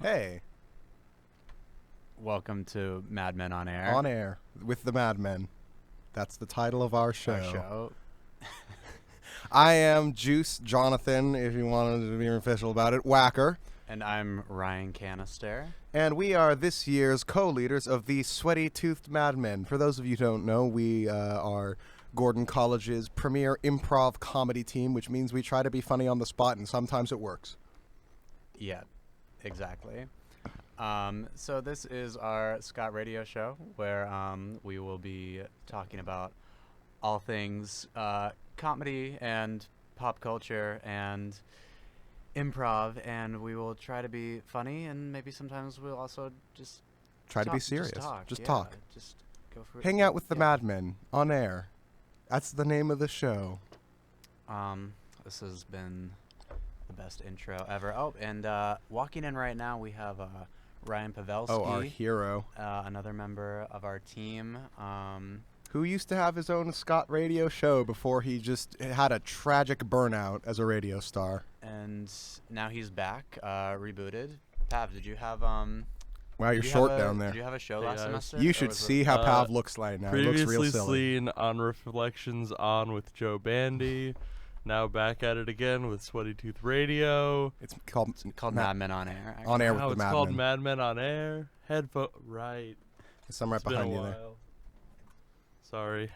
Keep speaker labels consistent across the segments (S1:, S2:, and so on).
S1: Hey.
S2: Welcome to Madmen On Air.
S1: On Air with the Madmen. That's the title of our show. I am Juice Jonathan, if you wanted to be official about it, Wacker.
S2: And I'm Ryan Cannister.
S1: And we are this year's co-leaders of the Sweaty-Toothed Madmen. For those of you who don't know, we are Gordon College's premier improv comedy team, which means we try to be funny on the spot, and sometimes it works.
S2: Yeah, exactly. So this is our Scott radio show where we will be talking about all things comedy and pop culture and improv, and we will try to be funny, and maybe sometimes we'll also just
S1: try to be serious.
S2: Just
S1: talk.
S2: Just go for it.
S1: Hang out with the Madmen on air. That's the name of the show.
S2: This has been the best intro ever. Oh, and walking in right now, we have Ryan Pavelski.
S1: Oh, our hero.
S2: Another member of our team.
S1: Who used to have his own Scott radio show before he just had a tragic burnout as a radio star.
S2: And now he's back, rebooted. Pav, did you have
S1: Wow, you're short down there.
S2: Did you have a show last semester?
S1: You should see how Pav looks like now. He looks real silly.
S3: Previously seen on Reflections On with Joe Bandy. Now back at it again with Sweaty-Toothed Radio.
S1: It's called
S2: Madmen On Air. Actually.
S1: On Air with the Madmen.
S3: It's called Madmen On Air. Right.
S1: There's some right behind you there.
S3: Sorry,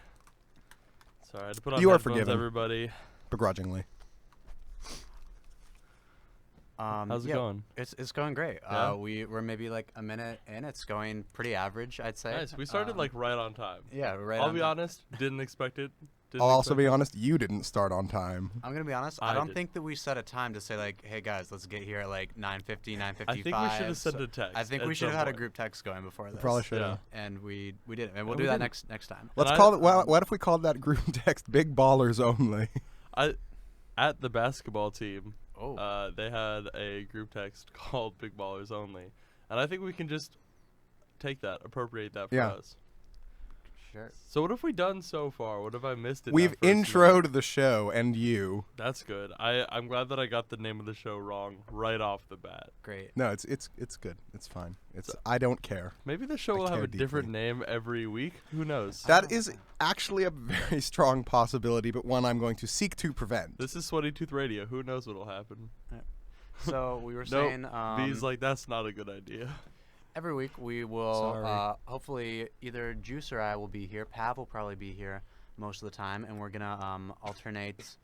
S3: I had to put on
S1: you
S3: headphones,
S1: are forgiven,
S3: everybody.
S1: Begrudgingly.
S3: How's it going?
S2: It's going great.
S3: Yeah?
S2: We're maybe like a minute in. It's going pretty average, I'd say.
S3: Nice. We started like right on time.
S2: Yeah, right.
S3: I'll be honest. Didn't expect it.
S1: I'll also be honest. You didn't start on time.
S2: I'm gonna be honest. I don't think that we set a time to say like, "Hey guys, let's get here at like 9:50, 9:55."
S3: I think we should have sent a text.
S2: I think we should have had a group text going before this.
S1: Probably should have.
S2: And we didn't. And we'll do that next time.
S1: Let's call it. What if we called that group text "Big Ballers Only"?
S3: At the basketball team.
S2: Oh.
S3: They had a group text called Big Ballers Only. And I think we can just appropriate that for us.
S2: Sure.
S3: So what have we done so far? What have I missed?
S1: We've introed the show and you.
S3: That's good. I'm glad that I got the name of the show wrong right off the bat.
S2: Great.
S1: No, it's good. It's fine. I don't care.
S3: Maybe the show will have a different name every week. Who knows?
S1: That is actually a very strong possibility, but one I'm going to seek to prevent.
S3: This is Sweaty-Toothed Radio. Who knows what'll happen?
S2: So we were saying
S3: B's like, that's not a good idea.
S2: Every week we will hopefully either Juice or I will be here. Pav will probably be here most of the time, and we're gonna alternate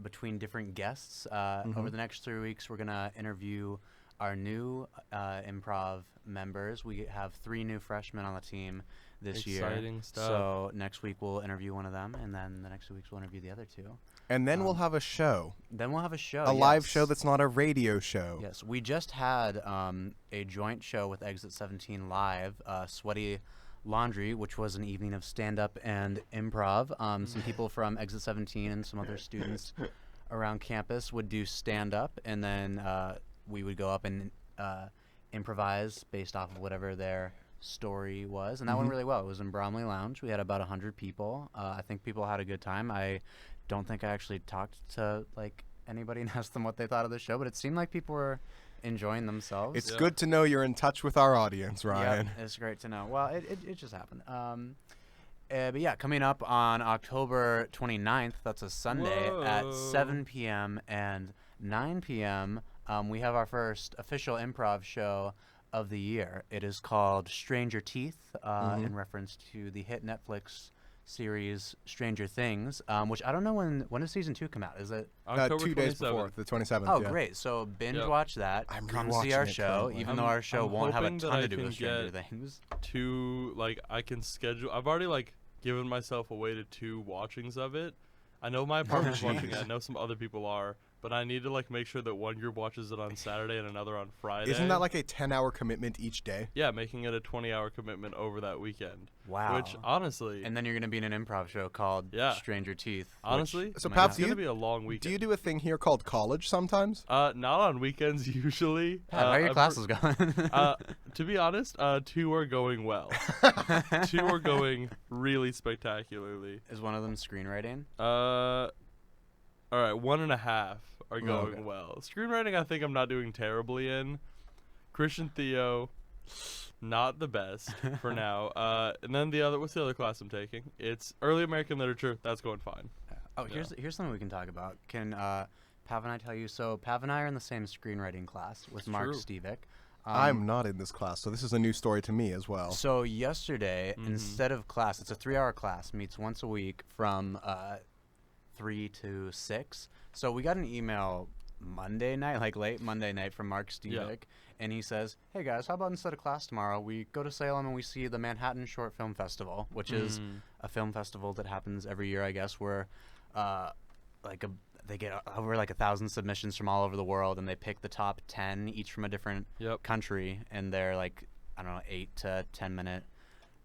S2: between different guests. Over the next 3 weeks, we're gonna interview our new improv members. We have 3 new freshmen on the team this year.
S3: Exciting stuff.
S2: So next week we'll interview one of them, and then the next 2 weeks we'll interview the other 2.
S1: And then we'll have a show.
S2: Then we'll have a show.
S1: A live show that's not a radio show.
S2: Yes, we just had a joint show with Exit 17 Live, Sweaty Laundry, which was an evening of stand-up and improv. Some people from Exit 17 and some other students around campus would do stand-up, and then we would go up and improvise based off of whatever their story was, and that went really well. It was in Bromley Lounge. We had about 100 people. I think people had a good time. I don't think I actually talked to like anybody and asked them what they thought of the show, but it seemed like people were enjoying themselves.
S1: It's good to know you're in touch with our audience, Ryan.
S2: Yeah, it's great to know. Well, it just happened. But yeah, coming up on October 29th, that's a Sunday, at 7 p.m. and 9 p.m., we have our first official improv show of the year. It is called Stranger Teeth, in reference to the hit Netflix series Stranger Things, which I don't know when does season 2 come out. Is it
S3: October
S1: 2 days before, the 27th?
S2: Oh, great! So binge watch that. Come see our show, even though our show won't have a ton to do with Stranger Things.
S3: I can schedule. I've already given myself away to 2 watchings of it. I know my apartment's watching it. I know some other people are. But I need to make sure that one group watches it on Saturday and another on Friday.
S1: Isn't that like a 10-hour commitment each day?
S3: Yeah, making it a 20-hour commitment over that weekend.
S2: Wow.
S3: Which honestly,
S2: and then you're gonna be in an improv show called Stranger Teeth.
S3: Honestly,
S1: so Pav,
S3: it's gonna be a long weekend.
S1: Do you do a thing here called college sometimes?
S3: Not on weekends usually.
S2: How are your classes going?
S3: To be honest, 2 are going well. 2 are going really spectacularly.
S2: Is one of them screenwriting?
S3: All right, 1.5 are going well. Screenwriting, I think I'm not doing terribly in. Christian Theo, not the best for now. And then what's the other class I'm taking? It's early American literature. That's going fine.
S2: Oh, here's something we can talk about. Can Pav and I tell you? So Pav and I are in the same screenwriting class with Mark
S3: true.
S2: Stevick.
S1: I'm not in this class, so this is a new story to me as well.
S2: So yesterday, instead of class, it's a 3-hour class, meets once a week from 3 to 6. So we got an email Monday night, like late Monday night, from Mark Stevick, and he says, "Hey guys, how about instead of class tomorrow, we go to Salem and we see the Manhattan Short Film Festival, which is a film festival that happens every year, I guess, where they get over 1,000 submissions from all over the world, and they pick the top 10, each from a different country, and they're 8 to 10 minute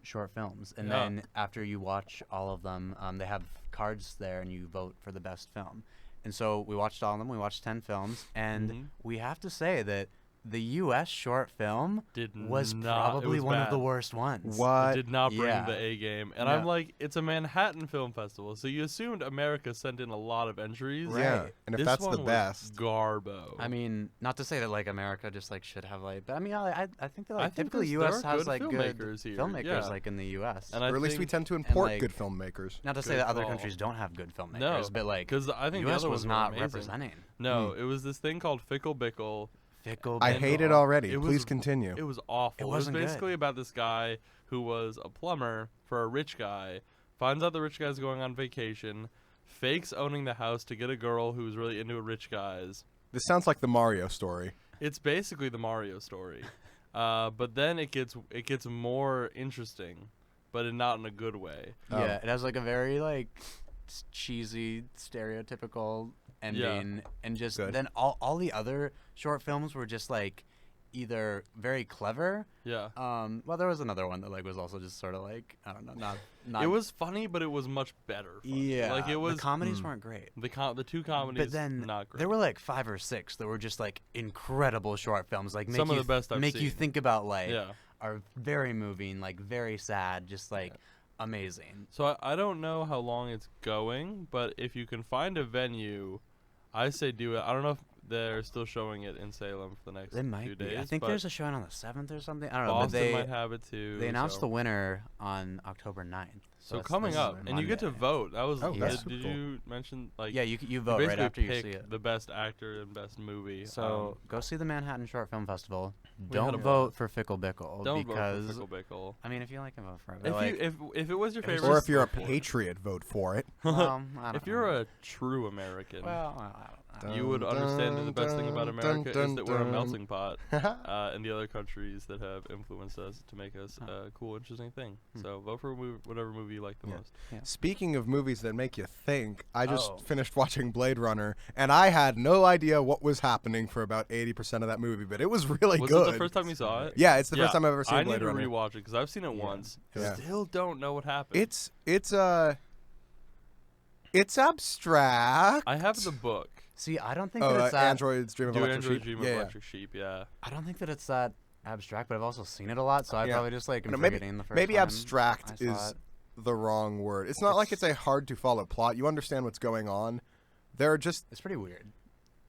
S2: short films. And then after you watch all of them, they have cards there, and you vote for the best film. And so we watched all of them. We watched 10 films, and we have to say that the U.S. short film was probably one of the worst ones.
S1: What?
S3: It did not bring
S2: Yeah.
S3: the A game. And
S2: No.
S3: I'm like, it's a Manhattan Film Festival, so you assumed America sent in a lot of entries.
S1: Yeah, and if
S3: This
S1: that's
S3: one
S1: the
S3: was
S1: best.
S3: Garbo.
S2: I mean, not to say that America just should have but I mean, I think that
S3: I think
S2: typically
S3: there
S2: U.S.
S3: are
S2: has
S3: good
S2: good
S3: filmmakers here,
S2: filmmakers
S3: yeah.
S2: in the U.S.
S3: And
S1: Or at least we
S3: think-
S1: tend to import
S2: like-
S1: good filmmakers.
S2: Not to say
S3: Good
S2: that other
S3: call.
S2: countries don't have good filmmakers,
S3: No,
S2: but
S3: because I think the
S2: U.S.
S3: other
S2: was
S3: ones were
S2: not
S3: amazing.
S2: representing.
S3: No, it was this thing called Fickle Bickle.
S1: I hate it already.
S3: It
S1: Please
S3: was-
S1: continue.
S3: It was awful.
S2: It
S3: It
S2: wasn't
S3: was
S2: good.
S3: basically about this guy who was a plumber for a rich guy, finds out the rich guy's going on vacation, fakes owning the house to get a girl who's really into rich guys.
S1: This sounds like the Mario story.
S3: It's basically the Mario story. But then it gets more interesting, but not in a good way.
S2: Yeah, it has a very cheesy, stereotypical ending, and just
S1: Good.
S2: then all the other short films were just either very clever.
S3: Yeah.
S2: Well, there was another one that was also just sort of I don't know, not.
S3: It was funny, but it was much better. Funny.
S2: Yeah,
S3: Like it was
S2: the comedies weren't great.
S3: the two comedies.
S2: But then
S3: not great.
S2: there were 5 or 6 that were just incredible short films, make
S3: Some of
S2: you
S3: the best I've
S2: make you
S3: seen.
S2: think about
S3: Yeah.
S2: are very moving, very sad, just amazing.
S3: So I don't know how long it's going, but if you can find a venue, I say do it. I don't know if they're still showing it in Salem for the next
S2: They
S3: few
S2: might be.
S3: days.
S2: I think
S3: but
S2: there's a showing on the 7th or something. I don't know. But
S3: Boston might have it too.
S2: they announced
S3: so.
S2: the winner on October 9th.
S3: So
S2: that's
S3: coming
S2: this
S3: up, and you get to
S2: Monday.
S3: vote. That was.
S1: Oh, that's
S3: did
S1: super
S3: did
S1: cool.
S3: you mention
S2: Yeah, you
S3: you
S2: vote right
S3: basically
S2: after you
S3: pick
S2: see it.
S3: the best actor and best movie?
S2: So go see the Manhattan Short Film Festival.
S3: We had
S2: Don't
S3: a
S2: vote for Fickle Bickle
S3: don't
S2: because
S3: vote for Fickle Bickle.
S2: I mean, if you like him, vote for it.
S3: If it was your
S2: if it's
S3: favorite,
S1: Or if you're a
S3: vote for it.
S1: patriot, vote for it.
S2: well, I don't
S3: If you're
S2: know.
S3: a true American,
S2: well, I don't know.
S3: you would understand that the best thing about America is that we're a
S1: dun.
S3: melting pot, and the other countries that have influenced us to make us a cool, interesting thing. So vote for whatever movie you like the
S1: Yeah.
S3: most.
S1: Speaking of movies that make you think, I just
S2: Oh.
S1: finished watching Blade Runner, and I had no idea what was happening for about 80% of that movie, but it was really
S3: Was
S1: good.
S3: it the first time you saw it?
S1: Yeah, it's the first time I've ever seen
S3: I
S1: Blade
S3: need to
S1: Runner.
S3: rewatch it because I've seen it once.
S1: Yeah.
S3: Still don't know what happened.
S1: It's abstract.
S3: I have the book.
S2: See, I don't think
S1: Oh,
S2: that it's that.
S1: Android's Dream of
S3: Do
S1: Electric
S3: Android
S1: Sheep.
S3: Dream of
S1: Yeah,
S3: Electric Sheep? Yeah.
S2: I don't think that it's that abstract, but I've also seen it a lot, so I
S1: Yeah.
S2: probably just am
S1: No, maybe
S2: forgetting the first
S1: maybe
S2: time
S1: abstract
S2: I saw
S1: is
S2: it.
S1: the wrong word. It's not like it's a hard to follow plot. You understand what's going on. There are just
S2: It's pretty weird.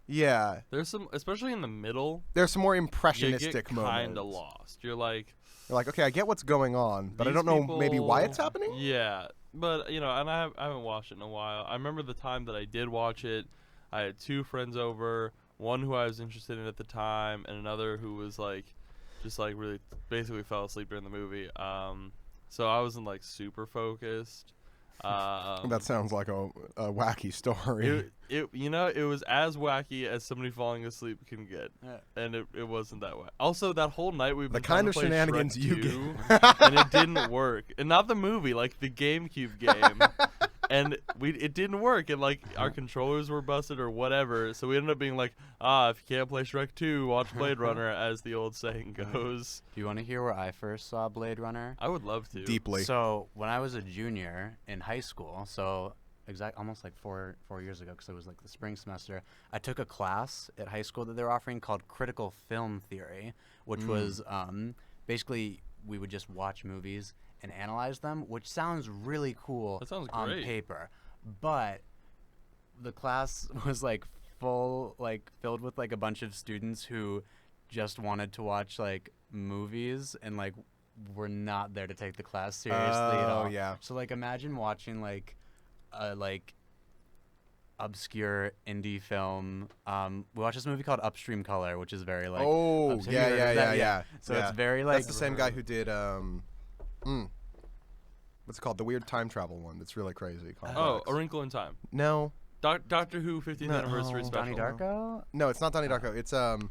S1: yeah.
S3: There's some, especially in the middle,
S1: There's some more
S3: you
S1: impressionistic
S3: get
S1: moments.
S3: kind of lost. You're like,
S1: You're like, okay, I get what's going on, but I
S3: these
S1: don't know maybe why it's
S3: people-
S1: happening.
S3: Yeah, but and I haven't watched it in a while. I remember the time that I did watch it. I had 2 friends over, one who I was interested in at the time, and another who was just really basically fell asleep during the movie. So I wasn't super focused.
S1: That sounds like a wacky story.
S3: It was as wacky as somebody falling asleep can get, and it wasn't that way. Also, that whole night we've been
S1: kind
S3: trying
S1: of
S3: to play
S1: shenanigans
S3: Shrek
S1: you
S3: 2,
S1: get.
S3: and it didn't work. And not the movie, the GameCube game. And it didn't work, and our controllers were busted or whatever. So we ended up being if you can't play Shrek 2, watch Blade Runner, as the old saying goes.
S2: Do you want to hear where I first saw Blade Runner?
S3: I would love to.
S1: Deeply.
S2: So when I was a junior in high school, so almost 4 years ago, because it was the spring semester, I took a class at high school that they were offering called Critical Film Theory, which was basically we would just watch movies and analyze them, which sounds really cool
S3: That sounds
S2: on
S3: great.
S2: paper, but the class was filled with a bunch of students who just wanted to watch like movies and like we're not there to take the class seriously at all.
S1: Oh, yeah.
S2: So like imagine watching like a like obscure indie film. We watched this movie called Upstream Color, which is very like
S1: Oh,
S2: have you heard of
S1: yeah.
S2: that? So it's very like
S1: That's the same guy who did what's it called? The weird time travel one. That's really crazy.
S3: Oh,
S1: Complex.
S3: A Wrinkle in Time.
S1: No,
S3: Doctor Who 50th
S1: No.
S3: anniversary special.
S2: Donnie Darko.
S1: no, it's not Donnie Darko. It's I'm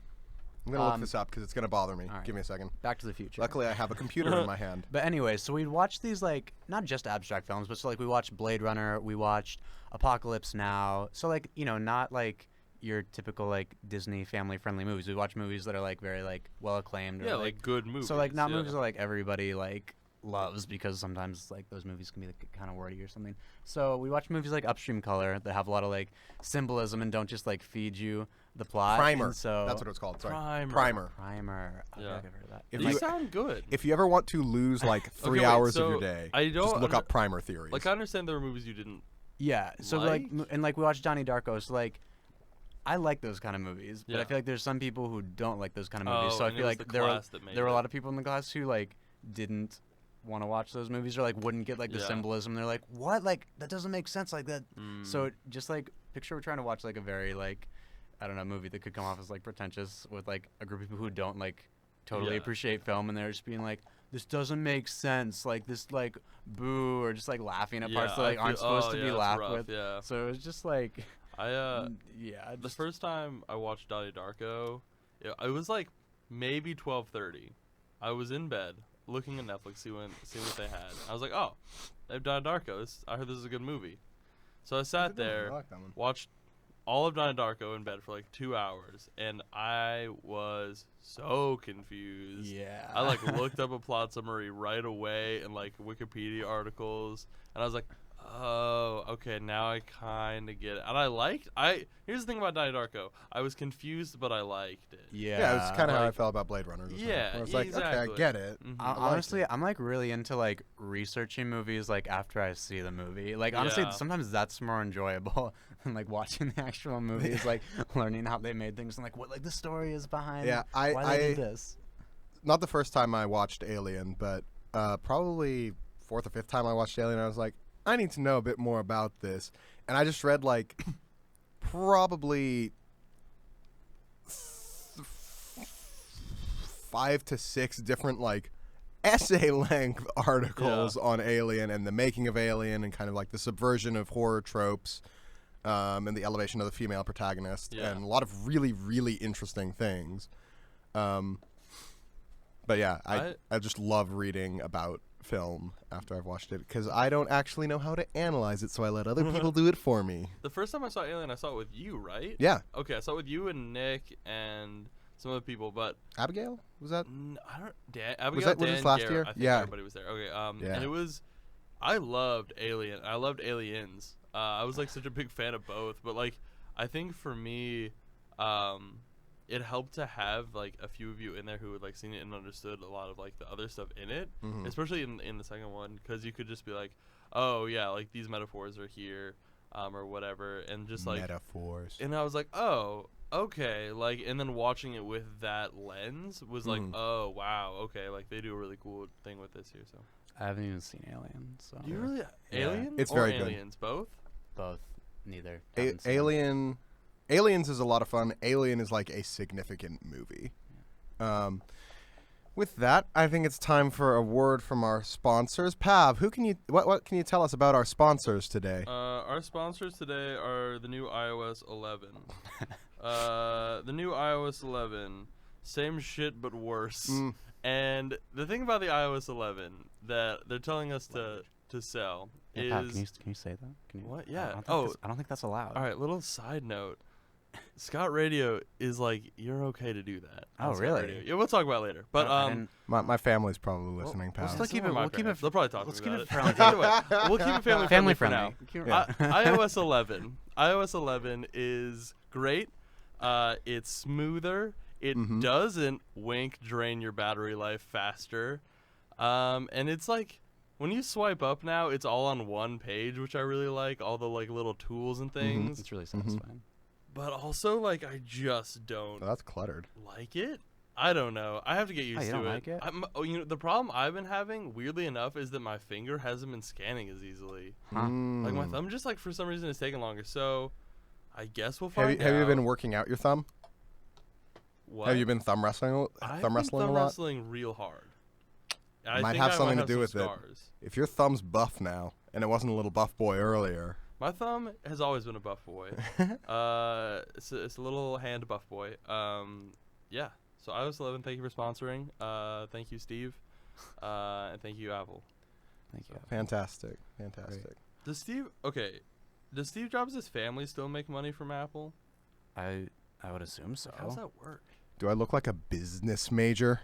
S1: gonna look this up because it's gonna bother me.
S2: all right.
S1: Give me a second.
S2: Back to the Future.
S1: Luckily, I have a computer in my hand.
S2: But anyway, so we'd watch these like not just abstract films, but so like we watched Blade Runner, we watched Apocalypse Now. So like not like your typical like Disney family friendly movies. We watch movies that are like very like well acclaimed.
S3: Yeah,
S2: or,
S3: like good movies.
S2: So like not
S3: yeah.
S2: movies that like everybody like loves because sometimes like those movies can be like, kind of wordy or something. So we watch movies like Upstream Color that have a lot of like symbolism and don't just like feed you the plot.
S1: Primer.
S2: And so
S1: That's what it was called. Sorry.
S3: Primer.
S2: Primer. I feel
S3: Yeah.
S2: like I've heard of that.
S1: If
S3: These
S1: you-
S3: sound good.
S1: If you ever want to lose like 3
S3: wait,
S1: hours of
S3: so
S1: your day,
S3: I don't
S1: just look
S3: under-
S1: up primer theories.
S3: Like I understand there were movies you didn't.
S2: Yeah. So
S3: Like?
S2: and like we watched Donnie Darko. So like I like those kind of movies, but I
S3: Yeah.
S2: feel like there's some people who don't like those kind of movies.
S3: Oh,
S2: So I
S3: and it
S2: feel
S3: was
S2: like
S3: the
S2: there were
S3: class that made
S2: a
S3: it.
S2: lot of people in the class who like didn't want to watch those movies or like wouldn't get like the
S3: Yeah.
S2: symbolism. They're like, what? Like that doesn't make sense like that.
S3: Mm.
S2: So just like picture we're trying to watch like a very like I don't know movie that could come off as like pretentious with like a group of people who don't like totally
S3: Yeah.
S2: appreciate film and they're just being like this doesn't make sense like this like boo or just like laughing at parts that like aren't supposed to be laughed with.
S3: Yeah.
S2: So it was just like
S3: I
S2: yeah.
S3: the
S2: just-
S3: first time I watched Donnie Darko, it was like maybe 12:30. I was in bed looking at Netflix, seeing what they had. I was like, oh, they have Donnie Darko. I heard this is a good movie. So I sat there, watched all of Donnie Darko in bed for like 2 hours, and I was so confused.
S2: Yeah.
S3: I like looked up a plot summary right away and like Wikipedia articles, and I was like, oh, okay, now I kind of get it. And here's the thing about Donnie Darko. I was confused, but I liked it.
S1: Yeah, it's kind of how I
S3: like-
S1: felt about Blade Runner.
S3: Yeah,
S1: I was like, okay, I
S3: exactly.
S1: get it.
S3: Mhm.
S1: I liked
S2: Honestly,
S1: it.
S2: I'm like really into like researching movies like after I see the movie. Like honestly,
S3: Yeah.
S2: sometimes that's more enjoyable than like watching the actual movies, like learning how they made things and like what like the story is behind.
S1: Yeah,
S2: why they did this.
S1: Not the first time I watched Alien, but probably fourth or fifth time I watched Alien. I was like, I need to know a bit more about this, and I just read like probably 5 to 6 different like essay-length articles on Alien and the making of Alien and kind of like the subversion of horror tropes and the elevation of the female protagonist
S3: Yeah.
S1: and a lot of really, really interesting things. But yeah, I just love reading about film after I've watched it because I don't actually know how to analyze it, so I let other people do it for me.
S3: The first time I saw Alien, I saw it with you, right?
S1: Yeah.
S3: Okay, I saw it with you and Nick and some other people, but
S1: Abigail? Was that?
S3: I don't. Abigail,
S1: that- was
S3: Dan,
S1: this last
S3: Garrett,
S1: year?
S3: I think
S1: Yeah.
S3: everybody was there. Okay,
S1: Yeah.
S3: and it was. I loved Alien. I loved Aliens. I was like such a big fan of both, but like I think for me, it helped to have like a few of you in there who had like seen it and understood a lot of like the other stuff in it,
S1: Mhm.
S3: especially in the second one, because you could just be like, oh yeah, like these metaphors are here, or whatever, and just like
S1: Metaphors.
S3: and I was like, oh, okay, like, and then watching it with that lens was like,
S1: Mhm.
S3: oh wow, okay, like they do a really cool thing with this here. So
S2: I haven't even seen Alien, so
S3: do you really Alien?
S1: It's
S3: or
S1: very good.
S3: Aliens, both.
S2: both, neither. Haven't seen.
S1: Aliens is a lot of fun. Alien is like a significant movie. With that, I think it's time for a word from our sponsors. Pav, what can you tell us about our sponsors today?
S3: Our sponsors today are the new iOS 11. The new iOS 11, same shit but worse.
S1: Mm.
S3: And the thing about the iOS 11 that they're telling us to sell
S2: Yeah, Pat,
S3: is
S2: can you say that? Can you,
S3: What?
S2: I
S3: Yeah.
S2: don't think
S3: Oh.
S2: that's- I don't think that's allowed.
S3: All right, little side note. Scott Radio is like, you're okay to do that.
S2: Oh,
S3: on Scott
S2: really?
S3: Radio. Yeah, we'll talk about it later. But
S2: I didn't-
S1: My family's probably listening,
S2: we'll
S1: Pav.
S2: still keep it-
S3: We'll
S2: keep it-
S3: They'll probably talk
S2: let's
S3: to
S2: keep
S3: me
S2: it
S3: about
S2: friendly.
S3: Either way, we'll keep it family
S2: family
S3: for now.
S2: friendly.
S1: Yeah.
S3: iOS 11. iOS 11 is great. It's smoother. It
S1: Mhm.
S3: doesn't drain your battery life faster. And it's like when you swipe up now, it's all on one page, which I really like. All the like little tools and things.
S2: It's really satisfying.
S3: But also like I just don't
S1: Oh, that's cluttered.
S3: like it. I don't know. I have to get used
S2: you
S3: to
S2: don't
S3: it.
S2: like it?
S3: The problem I've been having, weirdly enough, is that my finger hasn't been scanning as easily.
S2: Huh.
S3: Like my thumb just like for some reason is taking longer. So I guess we'll find out.
S1: Have you been working out your thumb?
S3: What?
S1: Have you been thumb wrestling?
S3: I've
S1: Thumb
S3: been
S1: wrestling
S3: thumb
S1: a lot.
S3: wrestling real hard. I
S1: Might
S3: think
S1: have
S3: I
S1: something
S3: might
S1: to do
S3: some
S1: with it.
S3: scars.
S1: If your thumb's buff now, and it wasn't a little buff boy earlier.
S3: My thumb has always been a buff boy. It's a little hand buff boy. Yeah. So iOS 11, thank you for sponsoring. Thank you, Steve. And thank you, Apple.
S2: Thank you.
S1: Fantastic.
S3: Does Steve Jobs' family still make money from Apple?
S2: I would assume so.
S3: How does that work?
S1: Do I look like a business major?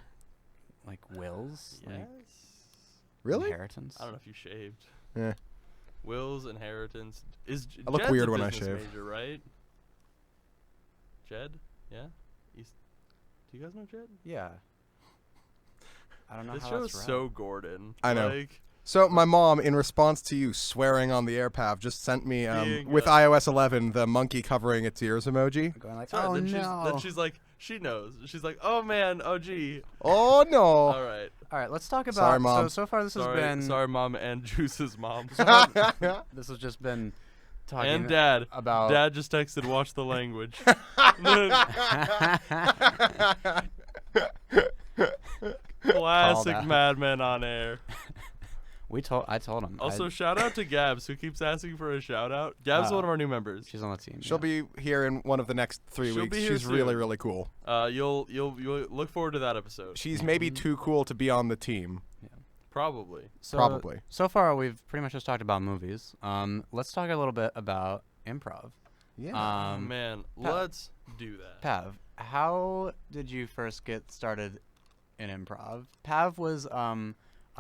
S2: Like wills?
S3: Yes.
S2: Like
S1: Really?
S2: inheritance?
S3: I don't know if you shaved.
S1: Yeah.
S3: Wills, inheritance.
S1: I look
S3: Jed's
S1: weird
S3: a
S1: when I
S3: business
S1: shave.
S3: Major, right? Jed? Yeah? Do you guys know Jed?
S2: Yeah. I don't know
S3: This
S2: how
S3: show
S2: that's
S3: is
S2: right.
S3: so Gordon.
S1: I know.
S3: Like,
S1: So my mom, in response to you swearing on the air, Pav, just sent me
S3: Being,
S1: with iOS 11 the monkey covering its ears emoji.
S2: Going like,
S3: sorry,
S2: oh
S3: then
S2: no.
S3: then she's like, she knows. She's like, oh man, oh gee.
S1: Oh no!
S3: All right.
S2: All right, let's talk about.
S1: Sorry, Mom.
S2: So far, this has been.
S3: Sorry, mom and Juice's mom.
S2: This has just been talking
S3: And dad.
S2: about.
S3: Dad just texted, watch the language. Classic
S2: out.
S3: Madmen on Air.
S2: I told him.
S3: Also, shout out to Gabs, who keeps asking for a shout out. Gabs is one of our new members.
S2: She's on the team.
S1: She'll be here in one of the next 3
S3: She'll
S1: weeks.
S3: be here
S1: She's really,
S3: soon.
S1: really cool.
S3: You'll look forward to that episode.
S1: She's maybe too cool to be on the team.
S3: Probably.
S1: Probably.
S2: So far, we've pretty much just talked about movies. Let's talk a little bit about improv.
S1: Yeah.
S3: Oh, man, let's do that.
S2: Pav, how did you first get started in improv? Pav was auditioned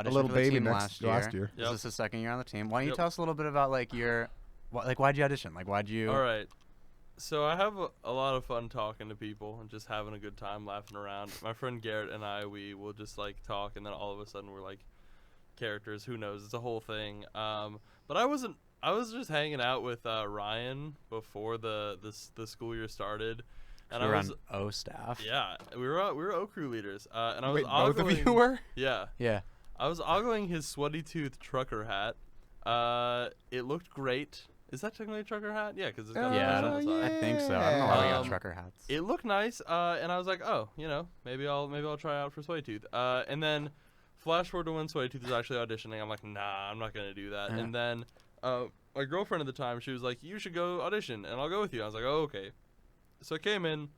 S1: little
S2: for the
S1: baby
S2: team
S1: last year.
S3: Yep.
S2: This is his second year on the team. Why don't you
S3: Yep.
S2: tell us a little bit about like your, why'd you audition? Like why'd you?
S3: All right. So I have a lot of fun talking to people and just having a good time laughing around. My friend Garrett and I, we will just like talk, and then all of a sudden we're like characters. Who knows? It's a whole thing. But I wasn't. I was just hanging out with Ryan before the school year started, and
S2: You were
S3: I was
S2: on O staff.
S3: yeah, we were O crew leaders, and I was
S1: Wait, both of you
S3: ogling-
S1: were?
S3: Yeah,
S2: Yeah.
S3: I was ogling his Sweaty-Toothed trucker hat. It looked great. Is that technically a trucker hat? Yeah, because it's got a
S2: Yeah,
S3: patch on the side.
S2: I think so. I don't know why we got
S3: Um,
S2: trucker hats.
S3: It looked nice, and I was like, oh, maybe I'll try out for Sweaty-Tooth. And then flash forward to when Sweaty-Tooth was actually auditioning. I'm like, nah, I'm not gonna do that.
S2: Uh-huh.
S3: And then my girlfriend at the time, she was like, you should go audition, and I'll go with you. I was like, oh, okay. So I came in,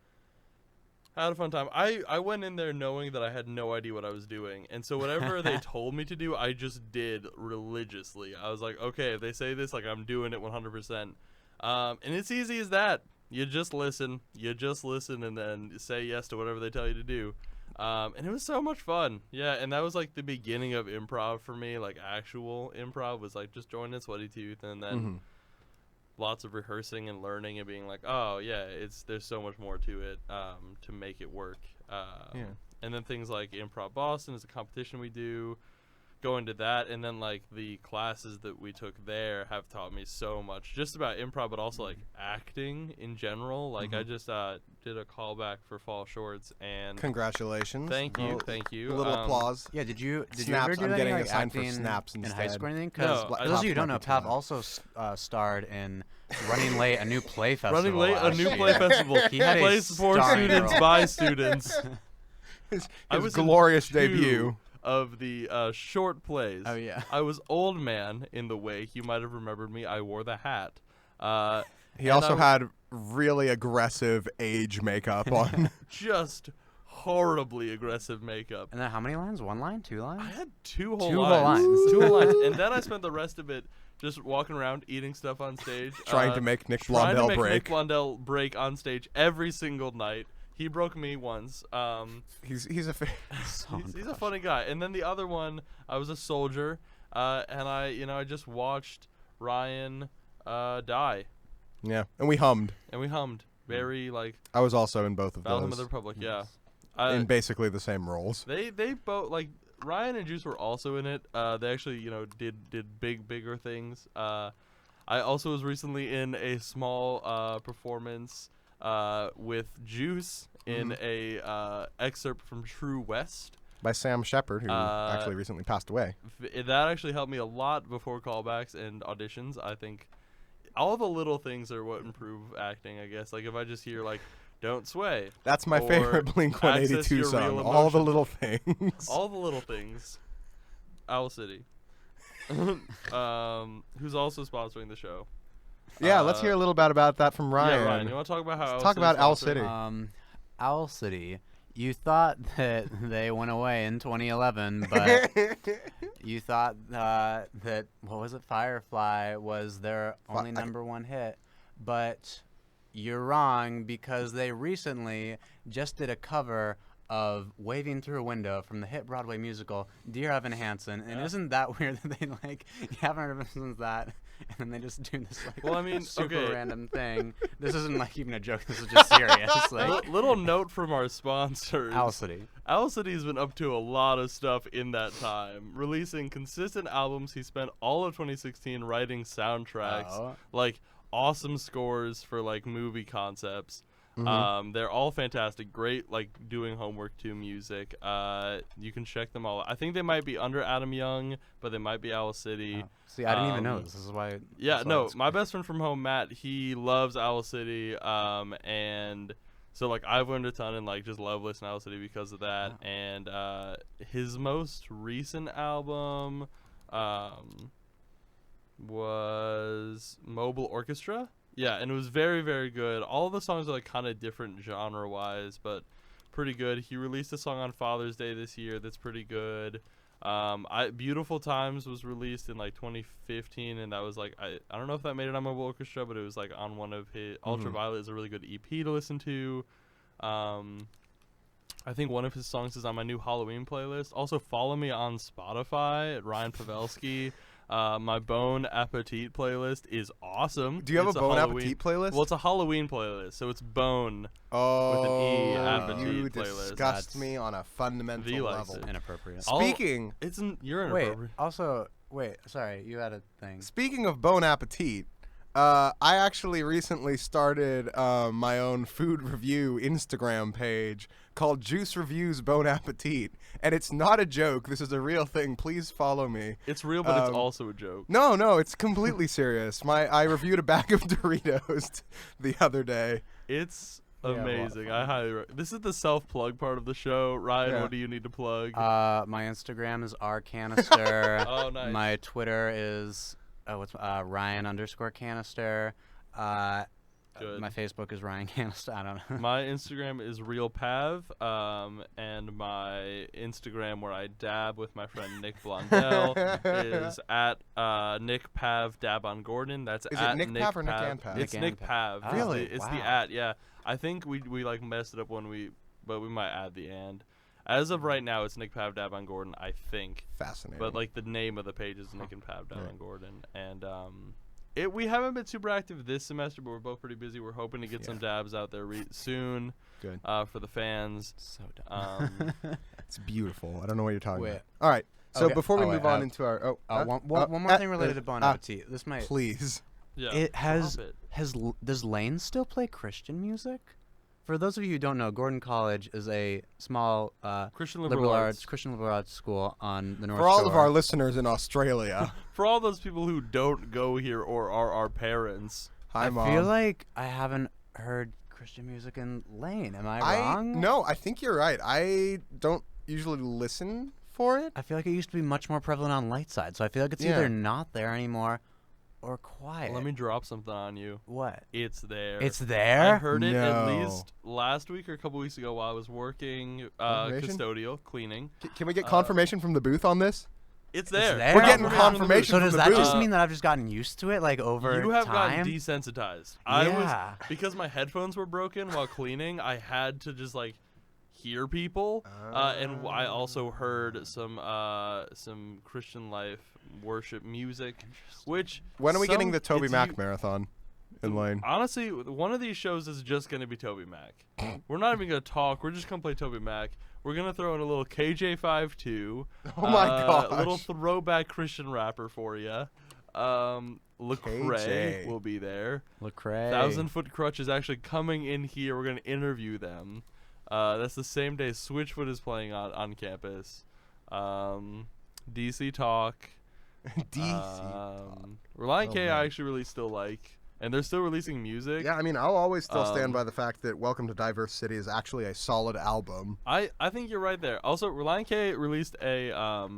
S3: had a fun time. I went in there knowing that I had no idea what I was doing, and so whatever they told me to do, I just did religiously. I was like, okay, if they say this, like I'm doing it 100%. And it's easy as that. You just listen, and then say yes to whatever they tell you to do. And it was so much fun. Yeah, and that was like the beginning of improv for me. Like actual improv was like just joining Sweaty-Tooth, and then lots of rehearsing and learning and being like, oh yeah, there's so much more to it to make it work. And then things like Improv Boston is a competition we do. Going to that, and then like the classes that we took there have taught me so much just about improv, but also like acting in general. Like I just did a callback for Fall Shorts, and
S1: Congratulations.
S3: thank you.
S1: A little applause.
S2: Yeah, did you
S1: Snaps,
S2: ever do
S1: I'm
S2: any
S1: getting
S2: like
S1: assigned for
S2: acting
S1: snaps
S2: in high
S1: instead.
S2: school or anything?
S3: No,
S2: Because
S3: I-
S2: for those of you who don't know,
S1: Lucky
S2: Pav
S1: tap.
S2: also starred in Running Late, a new play festival.
S3: Running Late, a
S2: last
S3: new
S2: year.
S3: play festival.
S2: He had a
S3: Plays for
S2: starring
S3: students
S2: role.
S3: by students.
S1: His
S3: I was in
S1: glorious
S3: 2
S1: debut.
S3: of the short plays.
S2: Oh yeah.
S3: I was old man in the wake. You might have remembered me. I wore the hat.
S1: He
S3: and
S1: also
S3: I-
S1: had really aggressive age makeup on.
S3: just horribly aggressive makeup.
S2: And then how many lines? One line? Two lines?
S3: I had two whole
S2: Two whole
S3: lines.
S2: lines.
S3: 2 whole lines. And then I spent the rest of it just walking around, eating stuff on stage.
S1: Trying to make Nick
S3: trying to
S1: Blondell
S3: make
S1: break.
S3: Nick Blondell break on stage every single night. He broke me once.
S1: He's a
S2: So
S3: He's a
S2: impressive.
S3: funny guy. And then the other one, I was a soldier, and I just watched Ryan die,
S1: yeah, and we hummed.
S3: and we hummed very like
S1: I was also in both of
S3: Battle of the
S1: those,
S3: Republic. Yeah,
S1: in basically the same roles.
S3: they both like Ryan and Juice were also in it. They actually did bigger things. I also was recently in a small performance with Juice in a excerpt from True West.
S1: By Sam Shepard, who actually recently passed away.
S3: That actually helped me a lot before callbacks and auditions. I think all the little things are what improve acting, I guess. Like if I just hear like, don't sway.
S1: That's my
S3: or
S1: favorite Blink-182
S3: access your
S1: song.
S3: real
S1: All the
S3: emotions.
S1: little things.
S3: All the little things. Owl City. Who's also sponsoring the show.
S1: Yeah, let's hear a little bit about that from Ryan.
S3: Yeah, Ryan, you want to talk about how
S1: Let's talk about Owl City.
S2: Owl City. You thought that they went away in 2011, but you thought that what was it? Firefly was their only #1 hit, but you're wrong because they recently just did a cover of "Waving Through a Window" from the hit Broadway musical Dear Evan Hansen, and isn't that weird that they like you haven't heard of them since that, and then they just do this like super random thing. This isn't like even a joke. This is just serious. Like
S3: little note from our sponsors.
S2: Owl City.
S3: Owl City's been up to a lot of stuff in that time, releasing consistent albums. He spent all of 2016 writing soundtracks, like awesome scores for like movie concepts. They're all fantastic, great, like doing homework to music. You can check them all. I think they might be under Adam Young, but they might be Owl City.
S2: See, I didn't even know this. This is why.
S3: Yeah, no, my best friend from home, Matt, he loves Owl City, and so like I've learned a ton and like just love listening to Owl City because of that. And his most recent album was Mobile Orchestra. Yeah, and it was very, very good. All the songs are like kind of different genre-wise, but pretty good. He released a song on Father's Day this year that's pretty good. Beautiful Times was released in like 2015, and that was like I don't know if that made it on Mobile Orchestra, but it was like on one of his. Ultraviolet is a really good EP to listen to. I think one of his songs is on my new Halloween playlist. Also, follow me on Spotify at Ryan Pavelski. My Bon Appetit playlist is awesome.
S1: Do you have a Bon Appetit playlist?
S3: Well, it's a Halloween playlist, so it's Bone
S1: with
S3: an E Appetit
S1: you
S3: playlist.
S1: disgust me on a fundamental level.
S2: Inappropriate.
S1: Speaking,
S3: you're inappropriate.
S2: Sorry, you had a thing.
S1: Speaking of Bon Appetit, I actually recently started my own food review Instagram page called Juice Reviews Bon Appetit, and it's not a joke. This is a real thing. Please follow me.
S3: It's real, but it's also a joke.
S1: No, it's completely serious. I reviewed a bag of Doritos the other day.
S3: It's amazing. I highly this is the self-plug part of the show. Ryan, what do you need to plug?
S2: My Instagram is Cannister.
S3: Oh, nice.
S2: My Twitter is Ryan_Cannister.
S3: Good.
S2: My Facebook is Ryan Cannister. I don't know.
S3: My Instagram is RealPav, and my Instagram where I dab with my friend Nick Blondell is at Nick Pav Dab on Gordon. That's
S1: is
S3: at
S1: it Nick Pav or Nick and Pav?
S3: It's Nick Pav.
S2: Oh,
S1: really?
S3: It's the at. Yeah, I think we like messed it up but we might add the and. As of right now, it's Nick Pav Dab on Gordon, I think.
S1: Fascinating.
S3: But like the name of the page is Nick and Pav Dab on Gordon, and we haven't been super active this semester, but we're both pretty busy. We're hoping to get some dabs out there soon.
S1: Good.
S3: For the fans.
S2: So dumb.
S1: It's beautiful. I don't know what you're talking about. All right. So before we move on into our
S2: one more thing related to Bon Appetit. This might
S1: please.
S3: Yeah.
S2: Does Lane still play Christian music? For those of you who don't know, Gordon College is a small
S3: Christian liberal arts
S2: school on the North
S1: For all
S2: Shore.
S1: of our listeners in Australia.
S3: For all those people who don't go here or are our parents.
S1: Hi, Mom.
S2: I feel like I haven't heard Christian music in Lane. Am I wrong?
S1: No, I think you're right. I don't usually listen for it.
S2: I feel like it used to be much more prevalent on Lightside, so I feel like it's either not there anymore or quiet.
S3: Let me drop something on you.
S2: What?
S3: It's there.
S2: It's there?
S3: I heard it at least last week or a couple weeks ago while I was working custodial, cleaning.
S1: Can we get confirmation from the booth on this?
S3: It's there.
S1: We're getting confirmation
S2: So
S1: from
S2: does
S1: the
S2: that
S1: booth.
S2: just mean that I've just gotten used to it, like, over time?
S3: You have gotten desensitized.
S2: Yeah.
S3: Because my headphones were broken while cleaning, I had to just, like, hear people. And I also heard some Christian life worship music, which...
S1: When are we getting the Toby Mac marathon in Lane?
S3: Honestly, one of these shows is just going to be Toby Mac. We're not even going to talk. We're just going to play Toby Mac. We're going to throw in a little KJ52.
S1: Oh, my gosh.
S3: A little throwback Christian rapper for you. Lecrae
S1: KJ.
S3: will be there.
S2: Lecrae.
S3: 1,000 Foot Crutch is actually coming in here. We're gonna interview them. That's the same day Switchfoot is playing on campus. DC Talk.
S1: DC.
S3: Reliant
S1: Oh,
S3: K
S1: man.
S3: I actually really still like, and they're still releasing music.
S1: Yeah, I mean, I'll always still stand by the fact that Welcome to Diverse City is actually a solid album.
S3: I think you're right there. Also, Reliant K released a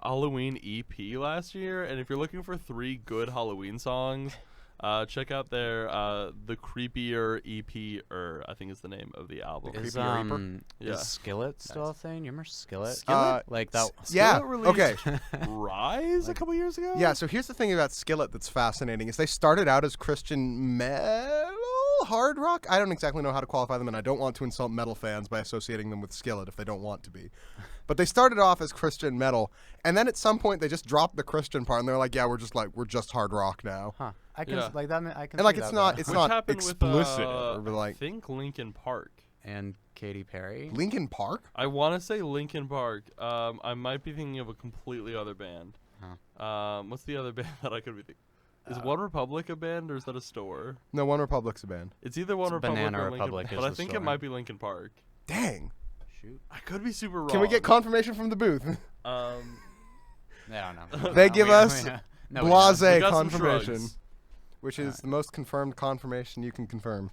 S3: Halloween EP last year, and if you're looking for 3 good Halloween songs, check out their The Creepier EP, I think is the name of the album.
S2: Is,
S1: Creepier Reaper?
S3: Yeah.
S2: is Skillet still a thing? You remember Skillet?
S3: Skillet?
S2: Like that.
S1: Yeah,
S3: Skillet released
S1: okay.
S3: Rise a couple years ago?
S1: Yeah, so here's the thing about Skillet that's fascinating is they started out as Christian metal, hard rock. I don't exactly know how to qualify them, and I don't want to insult metal fans by associating them with Skillet if they don't want to be. But they started off as Christian metal, and then at some point they just dropped the Christian part, and they're like, yeah, we're just hard rock now.
S2: Huh. I can
S3: Yeah.
S2: like that. I can.
S1: And like
S2: see
S1: it's
S2: that,
S1: not
S2: though.
S1: it's
S3: Which
S1: not
S3: happened
S1: explicit
S3: with,
S1: or
S3: I
S1: like
S3: think Linkin Park.
S2: and Katy Perry.
S1: Linkin Park.
S3: I want to say Linkin Park. I might be thinking of a completely other band. What's the other band that I could be thinking? Is One Republic a band or is that a store?
S1: No, One Republic's a band.
S3: It's either One
S2: It's
S3: Republic
S2: Banana
S3: or Linkin
S2: Republic
S3: Park,
S2: is
S3: but I
S2: the
S3: think it
S2: store.
S3: might be Linkin Park.
S1: Dang.
S2: Shoot.
S3: I could be super wrong.
S1: Can we get confirmation from the booth?
S2: I don't know.
S1: They give us
S2: No, we don't.
S1: blase
S3: We got some
S1: confirmation,
S3: shrugs.
S1: which is the most confirmed confirmation you can confirm.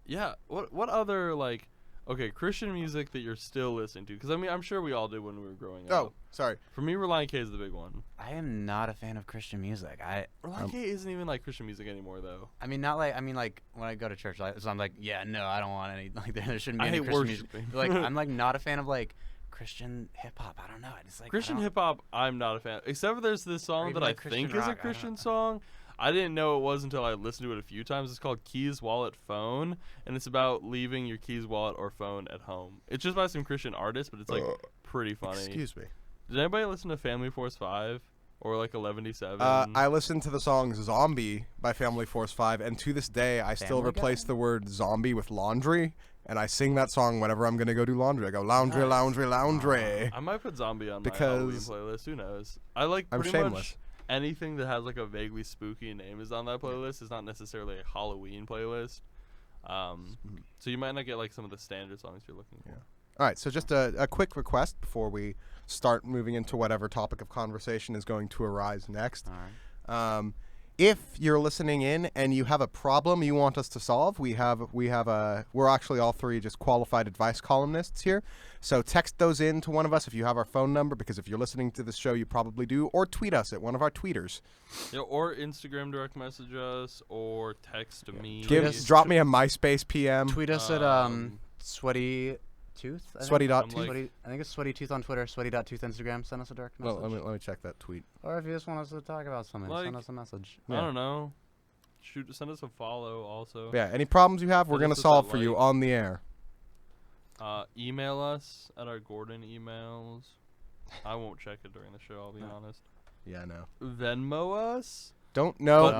S3: Yeah. What other like? Okay, Christian music that you're still listening to? Because I mean, I'm sure we all did when we were growing
S1: Oh,
S3: up.
S1: sorry.
S3: For me, Reliant K is the big one.
S2: I am not a fan of Christian music.
S3: Reliant K isn't even like Christian music anymore, though.
S2: I mean, not like I mean, like when I go to church, so I'm like, yeah, no, I don't want any. Like there shouldn't be
S3: I
S2: any
S3: hate
S2: Christian music.
S3: worshiping.
S2: Like I'm like not a fan of like Christian hip hop. I don't know. I just like
S3: Christian
S2: I don't-
S3: hip hop, I'm not a fan. Except for there's this song
S2: even
S3: that I
S2: like Christian
S3: think is a
S2: rock, I don't-
S3: Christian song. I didn't know it was until I listened to it a few times. It's called Keys, Wallet, Phone, and it's about leaving your keys, wallet, or phone at home. It's just by some Christian artist, but it's like pretty funny.
S1: Excuse me.
S3: Did anybody listen to Family Force 5 or like 11D7?
S1: I listened to the song Zombie by Family Force 5, and to this day, I still
S2: Family
S1: replace
S2: Guy?
S1: the word zombie with laundry, and I sing that song whenever I'm going to go do laundry. I go, laundry,
S2: Nice.
S1: laundry, laundry.
S3: I might put Zombie on
S1: Because
S3: my Halloween playlist. Who knows? I like
S1: I'm
S3: pretty
S1: shameless.
S3: much anything that has like a vaguely spooky name is on that playlist. It's not necessarily a Halloween playlist. So you might not get like some of the standard songs you're looking for.
S1: All right, so just a quick request before we start moving into whatever topic of conversation is going to arise next.
S2: All right.
S1: If you're listening in and you have a problem you want us to solve, we're actually all three just qualified advice columnists here. So text those in to one of us if you have our phone number, because if you're listening to this show, you probably do, or tweet us at one of our tweeters.
S3: Yeah, or Instagram direct message us, or text me.
S1: Drop me a MySpace PM.
S2: Tweet us at Sweaty-Tooth. I think?
S1: Sweaty.tooth.
S2: I think it's Sweaty-Tooth on Twitter. Sweaty.tooth Instagram. Send us a direct message.
S1: Well, let me check that tweet.
S2: Or if you just want us to talk about something,
S3: Like-
S2: send us a message.
S3: I don't know. Send us a follow also.
S1: Yeah, any problems you have, we're
S3: Hit
S1: going
S3: us
S1: to
S3: with
S1: solve
S3: that
S1: for you
S3: like.
S1: on the air.
S3: Email us at our Gordon emails. I won't check it during the show, I'll be honest.
S1: Yeah, no.
S3: Venmo us?
S1: Don't,
S2: No,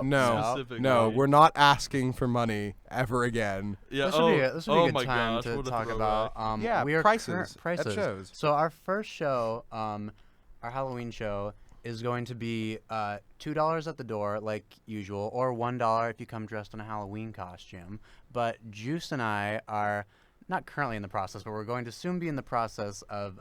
S1: no,
S3: Specifically.
S1: we're not asking for money ever again.
S3: Yeah,
S2: This would be a
S3: oh
S2: good
S3: my
S2: time
S3: gosh,
S2: to
S3: what a
S2: talk
S3: throwback.
S2: about.
S1: Yeah,
S2: we are
S1: prices
S2: prices.
S1: at shows.
S2: So our first show, our Halloween show, is going to be $2 at the door, like usual, or $1 if you come dressed in a Halloween costume. But Juice and I are not currently in the process, but we're going to soon be in the process of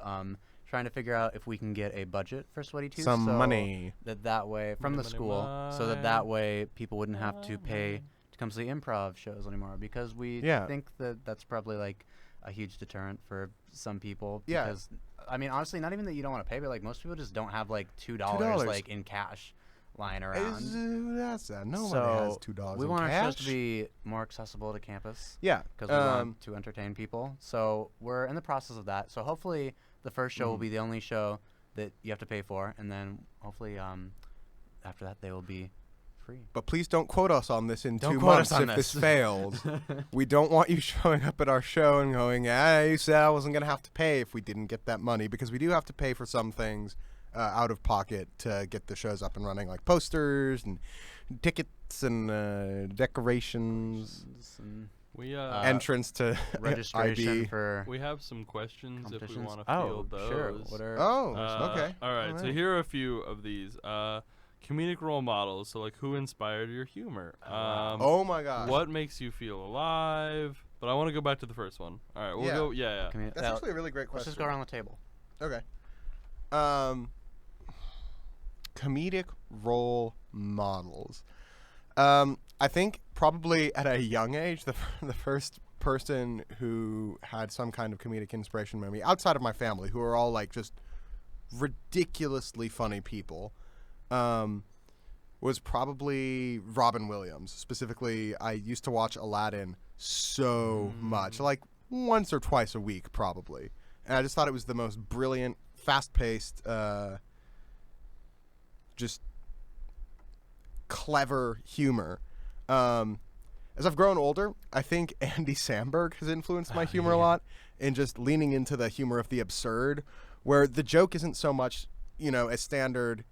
S2: trying to figure out if we can get a budget for Sweaty-Tooth.
S1: Some money.
S2: That way, from the
S3: Money,
S2: school, so that way people wouldn't have to pay to come see improv shows anymore, because we think that that's probably like a huge deterrent for some people.
S1: Yeah.
S2: Because I mean, honestly, not even that you don't want to pay, but like most people just don't have like $2 like in cash lying around.
S1: That's nobody
S2: So
S1: has $2
S2: we
S1: in
S2: want our shows
S1: cash.
S2: to be more accessible to campus.
S1: Yeah,
S2: Because we want to entertain people. So we're in the process of that. So hopefully the first show will be the only show that you have to pay for, and then hopefully after that they will be free.
S1: But please don't quote us on this in
S2: Don't
S1: 2
S2: quote
S1: months
S2: us on
S1: if this
S2: this.
S1: fails. We don't want you showing up at our show and going, you said I wasn't going to have to pay if we didn't get that money, because we do have to pay for some things out of pocket to get the shows up and running, like posters and tickets and decorations,
S2: And
S3: We
S1: entrance to
S2: registration
S1: IB.
S2: for
S3: we have some questions if we
S2: competitions.
S3: want to field those.
S2: Sure. What are
S1: Oh, okay.
S3: All right. So
S1: Alright.
S3: here are a few of these. comedic role models. So like, who inspired your humor?
S1: Oh my gosh.
S3: What makes you feel alive? But I want to go back to the first one. All right, we'll go. Yeah.
S1: That's actually a really great question.
S2: Let's just go around the table.
S1: Okay. Comedic role models. I think probably at a young age, the first person who had some kind of comedic inspiration by me, outside of my family, who are all like just ridiculously funny people, was probably Robin Williams. Specifically, I used to watch Aladdin so much, like once or twice a week probably. And I just thought it was the most brilliant, fast-paced, just clever humor. As I've grown older, I think Andy Samberg has influenced my humor a lot, in just leaning into the humor of the absurd, where the joke isn't so much, a standard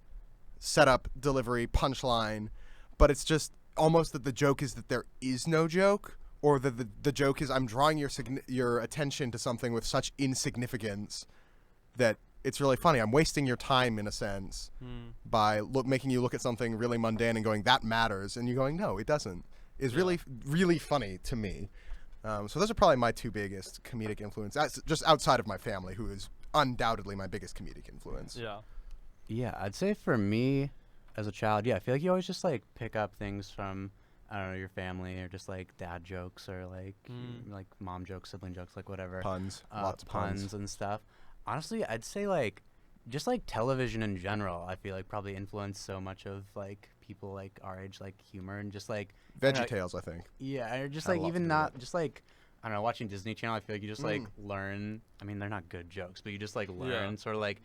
S1: setup, delivery, punchline, but it's just almost that the joke is that there is no joke, or that the joke is I'm drawing your attention to something with such insignificance that it's really funny. I'm wasting your time, in a sense, by making you look at something really mundane and going, that matters, and you going, no, it doesn't. Is really, really funny to me. So those are probably my two biggest comedic influence, just outside of my family, who is undoubtedly my biggest comedic influence.
S2: Yeah, I'd say for me, as a child, I feel like you always just like pick up things from, I don't know, your family, or just like dad jokes, or like mom jokes, sibling jokes, like whatever.
S1: Puns, lots of puns
S2: and stuff. Honestly, I'd say like just like television in general, I feel like probably influenced so much of like people like our age, like humor, and just like
S1: VeggieTales, I think.
S2: Yeah, or just like even not just like, I don't know, watching Disney Channel, I feel like you just like learn. I mean, they're not good jokes, but you just like learn sort of like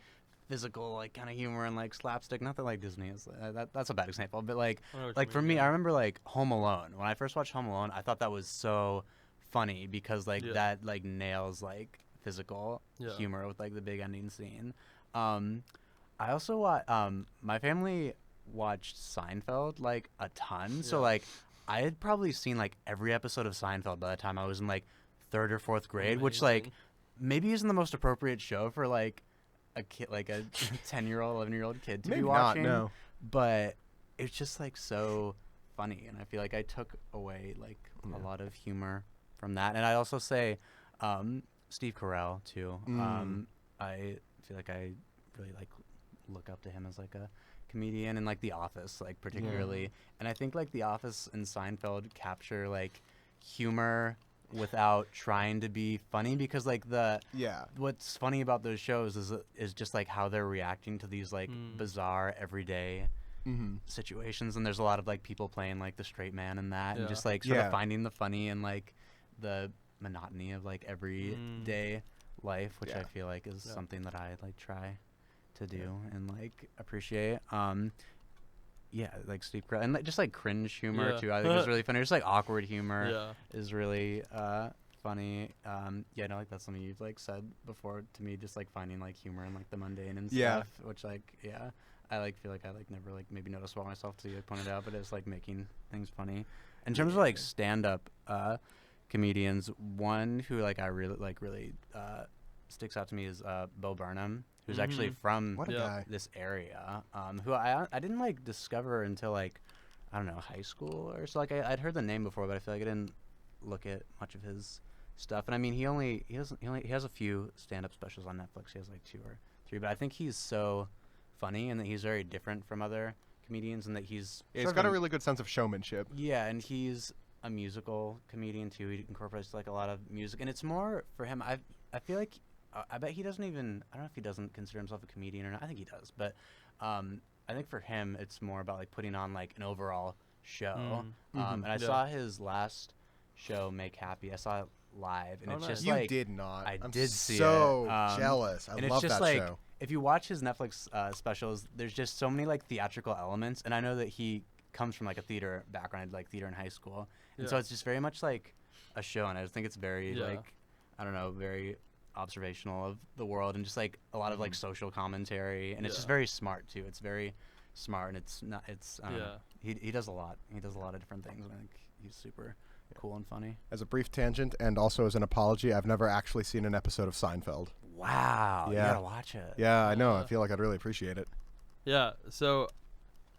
S2: physical like kind of humor and like slapstick. Not that like Disney is that's a bad example, but like for me, I remember like Home Alone. When I first watched Home Alone, I thought that was so funny because like that like nails like physical humor with like the big ending scene. I also my family watched Seinfeld like a ton, so like I had probably seen like every episode of Seinfeld by the time I was in like 3rd or 4th grade, which like maybe isn't the most appropriate show for like a kid, like a 10-year-old, 11-year-old kid to
S1: maybe
S2: be watching.
S1: Not, no.
S2: But it's just like so funny, and I feel like I took away like a lot of humor from that. And I also say Steve Carell too. I feel like I really like look up to him as like a comedian, and like The Office, like particularly. And I think like The Office and Seinfeld capture like humor without trying to be funny, because like what's funny about those shows is just like how they're reacting to these like bizarre everyday situations, and there's a lot of like people playing like the straight man in that, and just like sort of finding the funny and like the monotony of like everyday life, which I feel like is something that I like try to do and like appreciate. Like Steve Carell, and like, just like cringe humor too, I think is really funny. Just like awkward humor is really funny. Like that's something you've like said before to me, just like finding like humor in like the mundane and stuff, which like I like feel like I like never like maybe noticed about myself till you pointed out, but it's like making things funny. In terms of like stand-up comedians, one who like I really sticks out to me is Bo Burnham, who's actually from this area, who I didn't like discover until like, I don't know, high school or so. Like I'd heard the name before, but I feel like I didn't look at much of his stuff. And I mean, he has a few stand-up specials on Netflix. He has like 2 or 3, but I think he's so funny, and that he's very different from other comedians, and that he's
S1: got a really good sense of showmanship.
S2: Yeah, and he's a musical comedian too. He incorporates like a lot of music, and it's more for him. I feel like I bet he doesn't even, I don't know if he doesn't consider himself a comedian or not. I think he does, but I think for him it's more about like putting on like an overall show. And I saw his last show, Make Happy. I saw it live, and it's just
S1: you
S2: like,
S1: did not.
S2: I did see it.
S1: So jealous. I
S2: and
S1: love
S2: it's just
S1: that
S2: like,
S1: show.
S2: if you watch his Netflix specials, there's just so many like theatrical elements, and I know that he comes from like a theater background, like theater in high school, and so it's just very much like a show, and I just think it's very like, I don't know, very observational of the world, and just like a lot of like social commentary, and it's just very smart too. It's very smart, and it's not, it's he does a lot. He does a lot of different things, and I think he's super cool and funny.
S1: As a brief tangent, and also as an apology, I've never actually seen an episode of Seinfeld.
S2: Wow, you gotta watch it.
S1: Yeah, I know. I feel like I'd really appreciate it.
S3: Yeah, so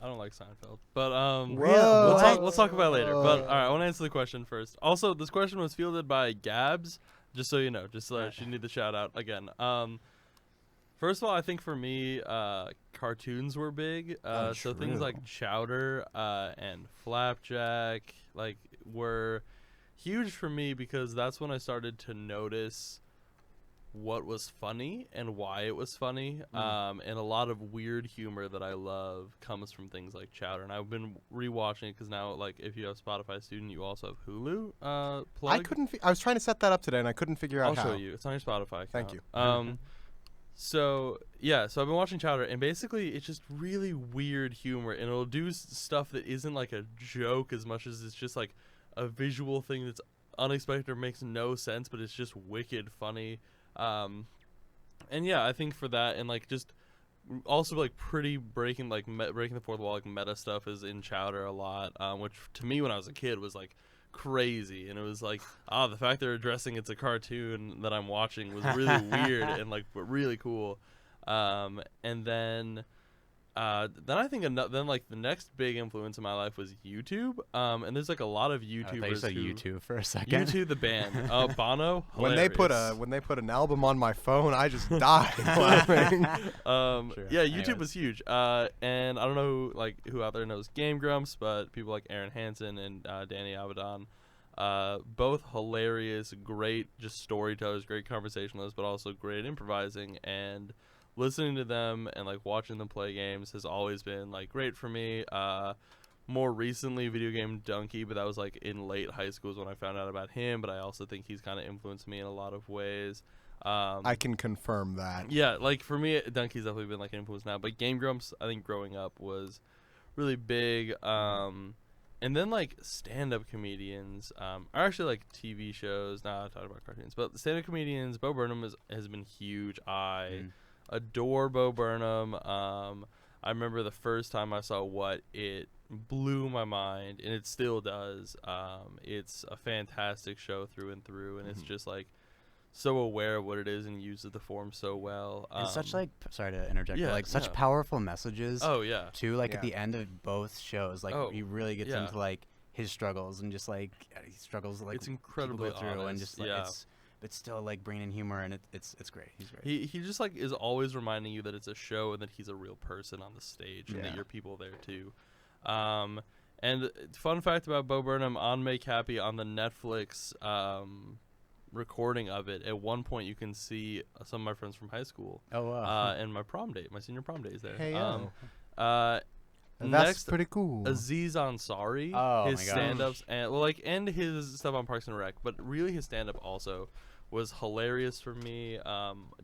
S3: I don't like Seinfeld, but
S1: Whoa.
S3: let's talk about it later. But all right, I want to answer the question first. Also, this question was fielded by Gabs, just so you know, just so she need the shout out again. First of all, I think for me, cartoons were big. So things like Chowder and Flapjack were huge for me because that's when I started to notice what was funny and why it was funny. And a lot of weird humor that I love comes from things like Chowder. And I've been rewatching it because now, if you have Spotify Student, you also have Hulu. Plug.
S1: I was trying to set that up today, and I couldn't figure out
S3: I'll
S1: how.
S3: show you. It's on your Spotify account.
S1: Thank you.
S3: So I've been watching Chowder, and basically it's just really weird humor, and it'll do stuff that isn't like a joke as much as it's just like a visual thing that's unexpected or makes no sense, but it's just wicked funny. And I think for that, and just also pretty breaking breaking the fourth wall, meta stuff is in Chowder a lot, which to me when I was a kid was crazy, and it was the fact they're addressing it's a cartoon that I'm watching was really weird and but really cool. And then I think the next big influence in my life was YouTube. And there's a lot of YouTubers.
S2: I said YouTube for a second.
S3: YouTube the band. Bono.
S1: When they put an album on my phone, I just died laughing.
S3: YouTube was huge. And I don't know who out there knows Game Grumps, but people like Aaron Hansen and Danny Abaddon, both hilarious, great just storytellers, great conversationalists, but also great improvising. And listening to them and watching them play games has always been great for me. More recently, Video Game Donkey, but that was in late high school is when I found out about him. But I also think he's kind of influenced me in a lot of ways.
S1: I can confirm that.
S3: Yeah, for me, Donkey's definitely been an influence now. But Game Grumps, I think growing up was really big. And then stand-up comedians are actually TV shows. Now I'm talking about cartoons, but stand-up comedians. Bo Burnham has been huge. I adore Bo Burnham. I remember the first time I saw What, it blew my mind, and it still does. It's a fantastic show through and through, and it's just so aware of what it is and uses the form so well.
S2: It's such sorry to interject, but such
S3: no.
S2: powerful messages.
S3: Oh yeah.
S2: Too at the end of both shows, he really gets into his struggles and just he struggles
S3: it's incredibly
S2: people go through,
S3: honest.
S2: and just it's still bringing humor, and it's great. He's great.
S3: He just is always reminding you that it's a show and that he's a real person on the stage and that you're people there too. And fun fact about Bo Burnham on Make Happy on the Netflix recording of it, at one point you can see some of my friends from high school.
S2: Oh wow.
S3: And my senior prom day is there.
S1: Hey,
S3: Next,
S1: that's pretty cool.
S3: Aziz Ansari, his stand-ups and his stuff on Parks and Rec, but really his stand-up also was hilarious for me.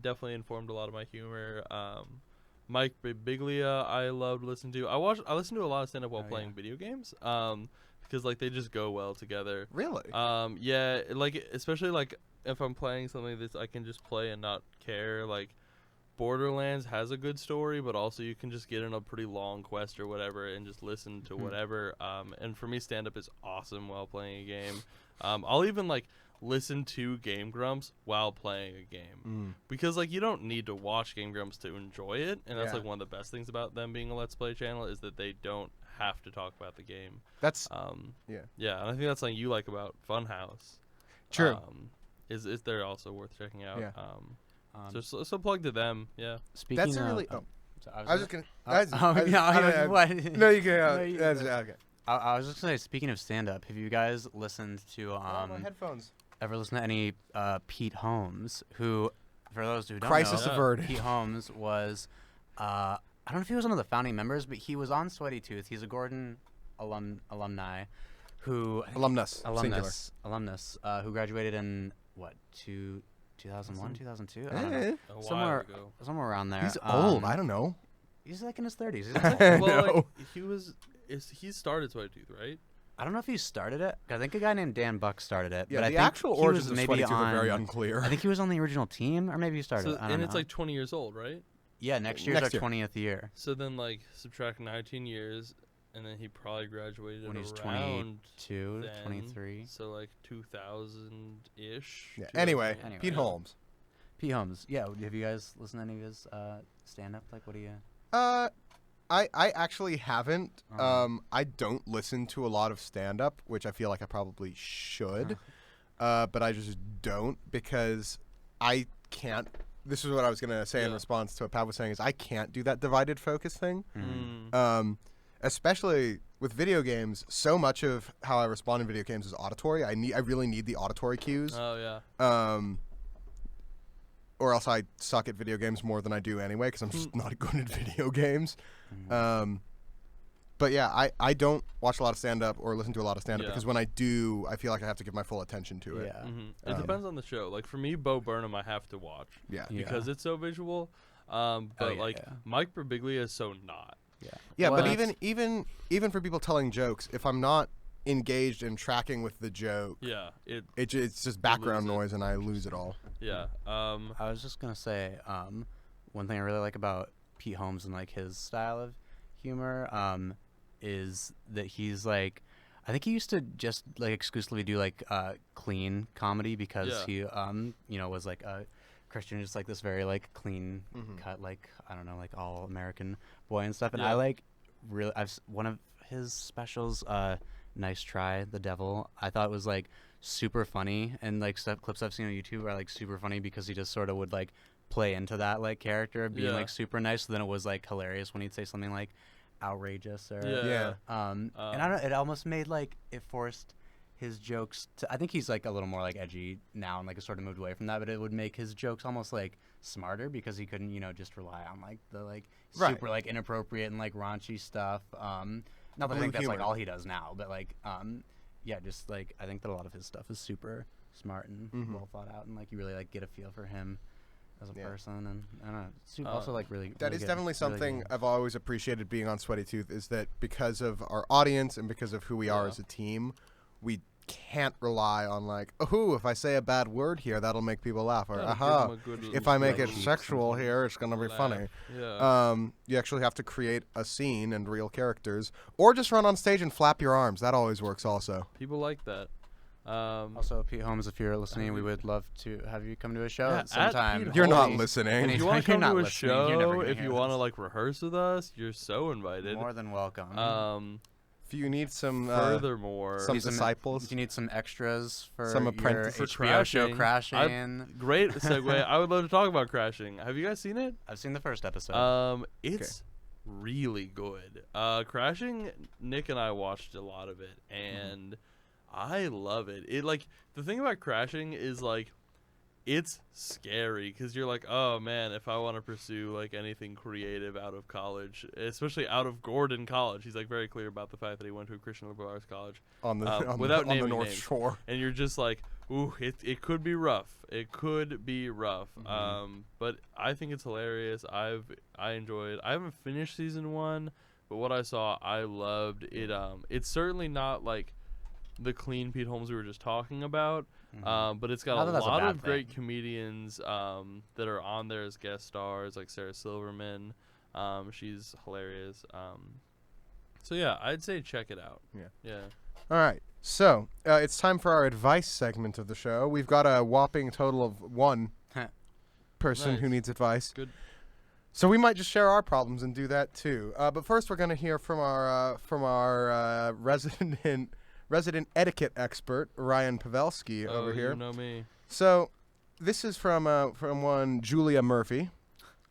S3: Definitely informed a lot of my humor. Mike Birbiglia, I loved listening to. I listened to a lot of stand-up while playing video games. Because they just go well together.
S1: Really?
S3: Yeah, especially if I'm playing something that I can just play and not care. Borderlands has a good story, but also you can just get in a pretty long quest or whatever and just listen to whatever. And for me, stand-up is awesome while playing a game. I'll even listen to Game Grumps while playing a game because you don't need to watch Game Grumps to enjoy it, and that's one of the best things about them being a Let's Play channel is that they don't have to talk about the game.
S1: That's
S3: and I think that's something you like about Funhouse.
S1: True.
S3: Is they're also worth checking out.
S1: Yeah.
S3: So plug to them. Yeah.
S2: Speaking
S1: that's a
S2: of,
S1: really. I was just gonna.
S2: what?
S1: No, you can.
S2: Okay. I was just gonna say, speaking of stand-up, have you guys listened to
S1: my headphones.
S2: ever listened to any Pete Holmes? Who, for those who don't
S1: Crisis
S2: know,
S1: averted.
S2: Pete Holmes was I don't know if he was one of the founding members, but he was on Sweaty-Toothed. He's a Gordon alumni who who graduated in 2001, 2002? I don't know. Somewhere around there.
S1: He's old. I don't know.
S2: He's in his 30s.
S3: He started Sweaty-Tooth, right?
S2: I don't know if he started it. I think a guy named Dan Buck started it.
S1: Yeah,
S2: but
S1: the
S2: I think
S1: actual
S2: he
S1: origins
S2: was
S1: of
S2: maybe
S1: Sweaty-Tooth are very unclear.
S2: I think he was on the original team, or maybe he started it. I don't know.
S3: It's 20 years old, right?
S2: Yeah, next year's our 20th year.
S3: So then, subtract 19 years, and then he probably graduated
S2: when he's
S3: around
S2: 22,
S3: then,
S2: 23.
S3: So 2000-ish.
S1: Yeah. Anyway, Pete Holmes.
S2: Pete Holmes. Yeah. Have you guys listened to any of his stand-up? What do you?
S1: I actually haven't. I don't listen to a lot of stand-up, which I feel like I probably should, but I just don't because I can't. This is what I was gonna say in response to what Pat was saying. Is I can't do that divided focus thing. Especially with video games, so much of how I respond in video games is auditory. I really need the auditory cues.
S3: Oh yeah.
S1: Or else I suck at video games more than I do anyway because I'm just not good at video games. But yeah, I don't watch a lot of stand-up or listen to a lot of stand-up because when I do, I feel like I have to give my full attention to it.
S2: Yeah.
S3: It depends on the show. Like for me, Bo Burnham, I have to watch.
S1: Yeah.
S3: Because it's so visual. But Mike Birbiglia is so not.
S1: Yeah, well, but even for people telling jokes, if I'm not engaged and tracking with the joke, it's just background noise and I lose it all.
S3: Yeah.
S2: I was just gonna say, one thing I really like about Pete Holmes and like his style of humor, is that he's like, I think he used to just like exclusively do like clean comedy because he was like a Christian, just like this very like clean cut, like I don't know, like all American boy and stuff. And I like really, one of his specials, Nice Try the Devil, I thought was like super funny, and like clips I've seen on YouTube are like super funny because he just sort of would like play into that like character of being like super nice. So then it was like hilarious when he'd say something like outrageous or and I don't know, it almost made like it forced his jokes to, I think he's like a little more like edgy now and like sort of moved away from that, but it would make his jokes almost like smarter because he couldn't just rely on like the like super like inappropriate and like raunchy stuff. Not that I think that's like all he does now, but like just like I think that a lot of his stuff is super smart and well thought out, and like you really like get a feel for him as a person. And I don't know, it's also like really
S1: that
S2: really
S1: is
S2: good.
S1: definitely something
S2: really
S1: I've always appreciated being on Sweaty Tooth, is that because of our audience and because of who we are as a team, we can't rely on like, oh, if I say a bad word here, that'll make people laugh, or if I make it sexual here, it's gonna be funny. You actually have to create a scene and real characters, or just run on stage and flap your arms. That always works also.
S3: People like that.
S2: Also, Pete Holmes, if you're listening, we would love to have you come to a show sometime.
S1: You're not listening.
S3: If you want to come to a show, if you want to like rehearse with us, you're so invited.
S2: More than welcome.
S1: If you need some
S3: furthermore
S1: some disciples,
S2: if you need some extras for
S1: some apprentices
S2: your
S3: for
S2: HBO show Crashing.
S3: Great segue. I would love to talk about Crashing. Have you guys seen it?
S2: I've seen the first episode.
S3: It's really good. Crashing, Nick and I watched a lot of it, and I love it. It like, the thing about Crashing is like, it's scary because you're like, oh man, if I want to pursue like anything creative out of college, especially out of Gordon College, he's like very clear about the fact that he went to a Christian liberal arts college
S1: on the
S3: without naming
S1: on the North
S3: names.
S1: Shore,
S3: and you're just like, ooh, it could be rough. It could be rough. But I think it's hilarious. I enjoyed. I haven't finished season 1, but what I saw, I loved it. It's certainly not like the clean Pete Holmes we were just talking about. But it's got a lot of great comedians that are on there as guest stars, like Sarah Silverman. She's hilarious. So yeah, I'd say check it out. Yeah.
S1: All right. So it's time for our advice segment of the show. We've got a whopping total of 1 person who needs advice.
S3: Good.
S1: So we might just share our problems and do that too. But first, we're going to hear from our resident etiquette expert, Ryan Pavelski, over here.
S3: You know me.
S1: So this is from one Julia Murphy,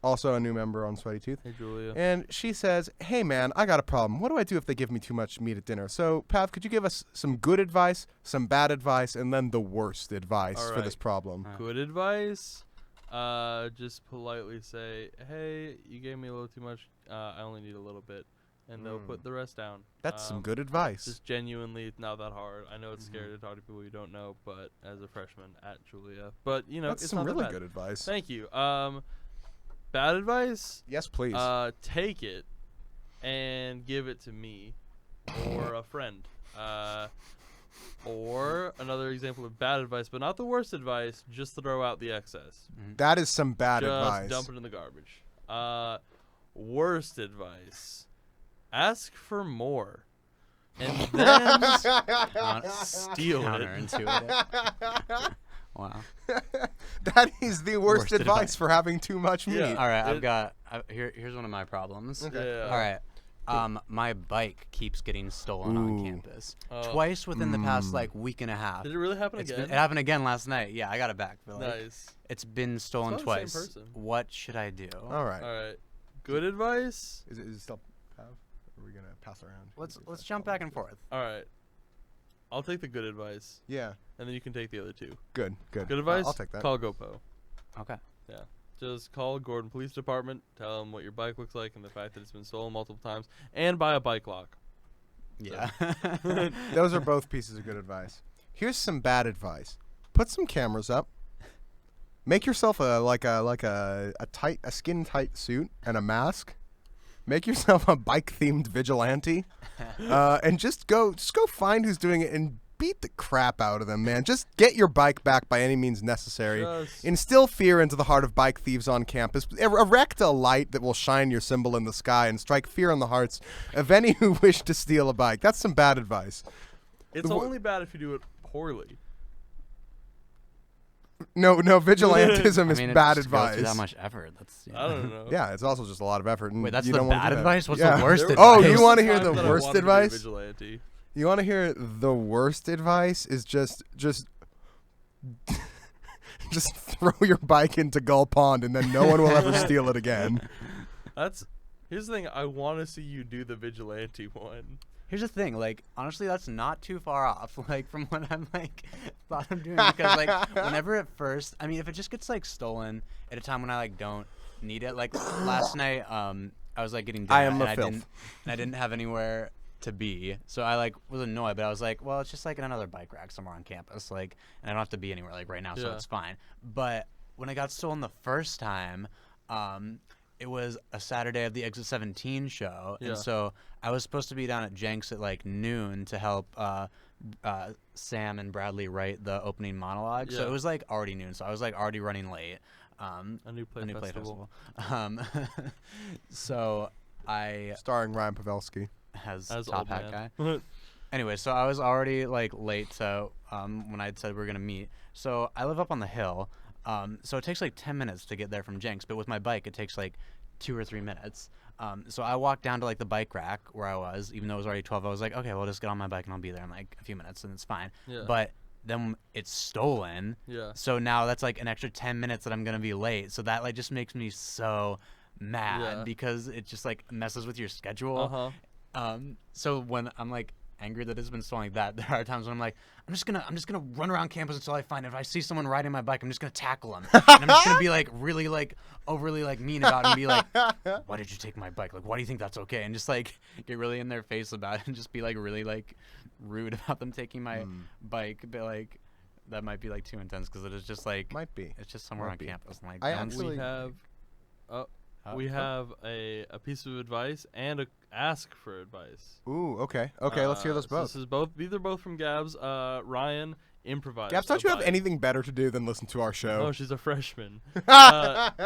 S1: also a new member on Sweaty Tooth.
S3: Hey, Julia.
S1: And she says, hey, man, I got a problem. What do I do if they give me too much meat at dinner? So, Pav, could you give us some good advice, some bad advice, and then the worst advice for this problem?
S3: Good advice? Just politely say, hey, you gave me a little too much. I only need a little bit. And they'll put the rest down.
S1: That's some good advice.
S3: Just genuinely, not that hard. I know it's scary to talk to people you don't know, but as a freshman at Julia. But,
S1: that's
S3: it's
S1: some
S3: not
S1: really
S3: that bad.
S1: good advice.
S3: Thank you. Bad advice?
S1: Yes, please.
S3: Take it and give it to me or a friend. Or another example of bad advice, but not the worst advice, just throw out the excess.
S1: That is some bad advice.
S3: Just dump it in the garbage. Worst advice. Ask for more, and then steal it.
S2: Wow.
S1: That is the worst
S2: Worst
S1: advice
S2: advice.
S1: for having too much meat.
S3: Yeah.
S2: All right, here's one of my problems.
S1: Okay.
S3: Yeah.
S2: All right. My bike keeps getting stolen on
S1: Ooh.
S2: campus.
S3: Oh.
S2: Twice within the past week and a half.
S3: Did it really happen again?
S2: It happened again last night. Yeah, I got it back. But,
S3: Nice.
S2: It's been stolen
S3: It's probably the
S2: twice.
S3: same person.
S2: What should I do?
S1: All right.
S3: All right. Good advice.
S1: Is it still Pav? Or are we gonna pass around?
S2: Let's jump back and forth.
S3: All right. I'll take the good advice,
S1: Yeah.
S3: and then you can take the other two.
S1: Good. Good.
S3: Good advice.
S1: I'll take that.
S3: Call GoPo.
S2: Okay.
S3: Yeah. Just call Gordon Police Department. Tell them what your bike looks like and the fact that it's been stolen multiple times, and buy a bike lock.
S2: Yeah.
S1: Those are both pieces of good advice. Here's some bad advice. Put some cameras up. Make yourself a skin tight suit and a mask. Make yourself a bike themed vigilante, and just go find who's doing it and beat the crap out of them, man. Just get your bike back by any means necessary.
S3: Just-
S1: Instill fear into the heart of bike thieves on campus. Erect a light that will shine your symbol in the sky and strike fear in the hearts of any who wish to steal a bike. That's some bad advice.
S3: It's only bad if you do it poorly.
S1: No, vigilantism is
S2: I mean,
S1: bad
S2: it just goes
S1: advice.
S2: through that much effort. That's
S3: I don't know.
S1: Yeah, it's also just a lot of effort. And
S2: Wait, that's
S1: you
S2: the
S1: don't wanna
S2: bad
S1: do that.
S2: advice? What's
S1: Yeah.
S2: the worst
S3: There-
S1: Oh,
S2: advice?
S1: you want to hear
S3: Times
S1: the
S3: that I
S1: worst
S3: wanted to be a
S1: advice?
S3: vigilante.
S1: You want to hear the worst advice? Is just just throw your bike into Gull Pond, and then no one will ever steal it again.
S3: Here's the thing. I want to see you do the vigilante one.
S2: Here's the thing, like, honestly, that's not too far off, like, from what I'm, like, thought of doing, because, like, whenever at first, I mean, if it just gets, like, stolen at a time when I, like, don't need it, like, last night, I was, like, getting dinner,
S1: I am the
S2: and
S1: filth.
S2: I didn't have anywhere to be, so I, like, was annoyed, but I was like, well, it's just, like, in another bike rack somewhere on campus, like, and I don't have to be anywhere, like, right now, so
S3: Yeah.
S2: it's fine, but when it got stolen the first time, it was a Saturday of the Exit 17 show,
S3: Yeah.
S2: and so I was supposed to be down at Jenks at like noon to help Sam and Bradley write the opening monologue. So
S3: Yeah.
S2: it was like already noon, so I was like already running late.
S3: A new play festival.
S2: So I
S1: Starring Ryan Pavelski.
S2: has
S3: As
S2: top
S3: old
S2: hat
S3: man.
S2: guy. Anyway, so I was already like late to when I said we were gonna meet. So I live up on the hill. So it takes like 10 minutes to get there from Jenks, but with my bike it takes like 2 or 3 minutes. So I walked down to like the bike rack where I was, even though it was already 12. I was like, okay, well, I'll just get on my bike and I'll be there in like a few minutes and it's fine.
S3: Yeah.
S2: But then it's stolen.
S3: Yeah.
S2: So now that's like an extra 10 minutes that I'm gonna be late. So that like just makes me so mad
S3: Yeah.
S2: because it just like messes with your schedule.
S3: Uh-huh.
S2: So when I'm like angry that it's been stolen like that, there are times when I'm like, I'm just gonna run around campus until I find it. If I see someone riding my bike, I'm just gonna tackle them. And I'm just gonna be like really like overly like mean about it and be like, why did you take my bike? Like, why do you think that's okay? And just like get really in their face about it and just be like really like rude about them taking my bike. But like that might be like too intense because it is just like
S1: Might be.
S2: it's just somewhere
S1: Might
S2: on
S1: be.
S2: campus. And, like
S1: I
S2: no one's-
S1: actually-
S3: We have a piece of advice and a ask for advice.
S1: Ooh, okay. Okay, let's hear those
S3: So
S1: both.
S3: This is both. These are both from Gabs. Ryan improvised.
S1: Gabs, don't
S3: a
S1: you have
S3: bike.
S1: anything better to do than listen to our show?
S3: Oh, she's a freshman.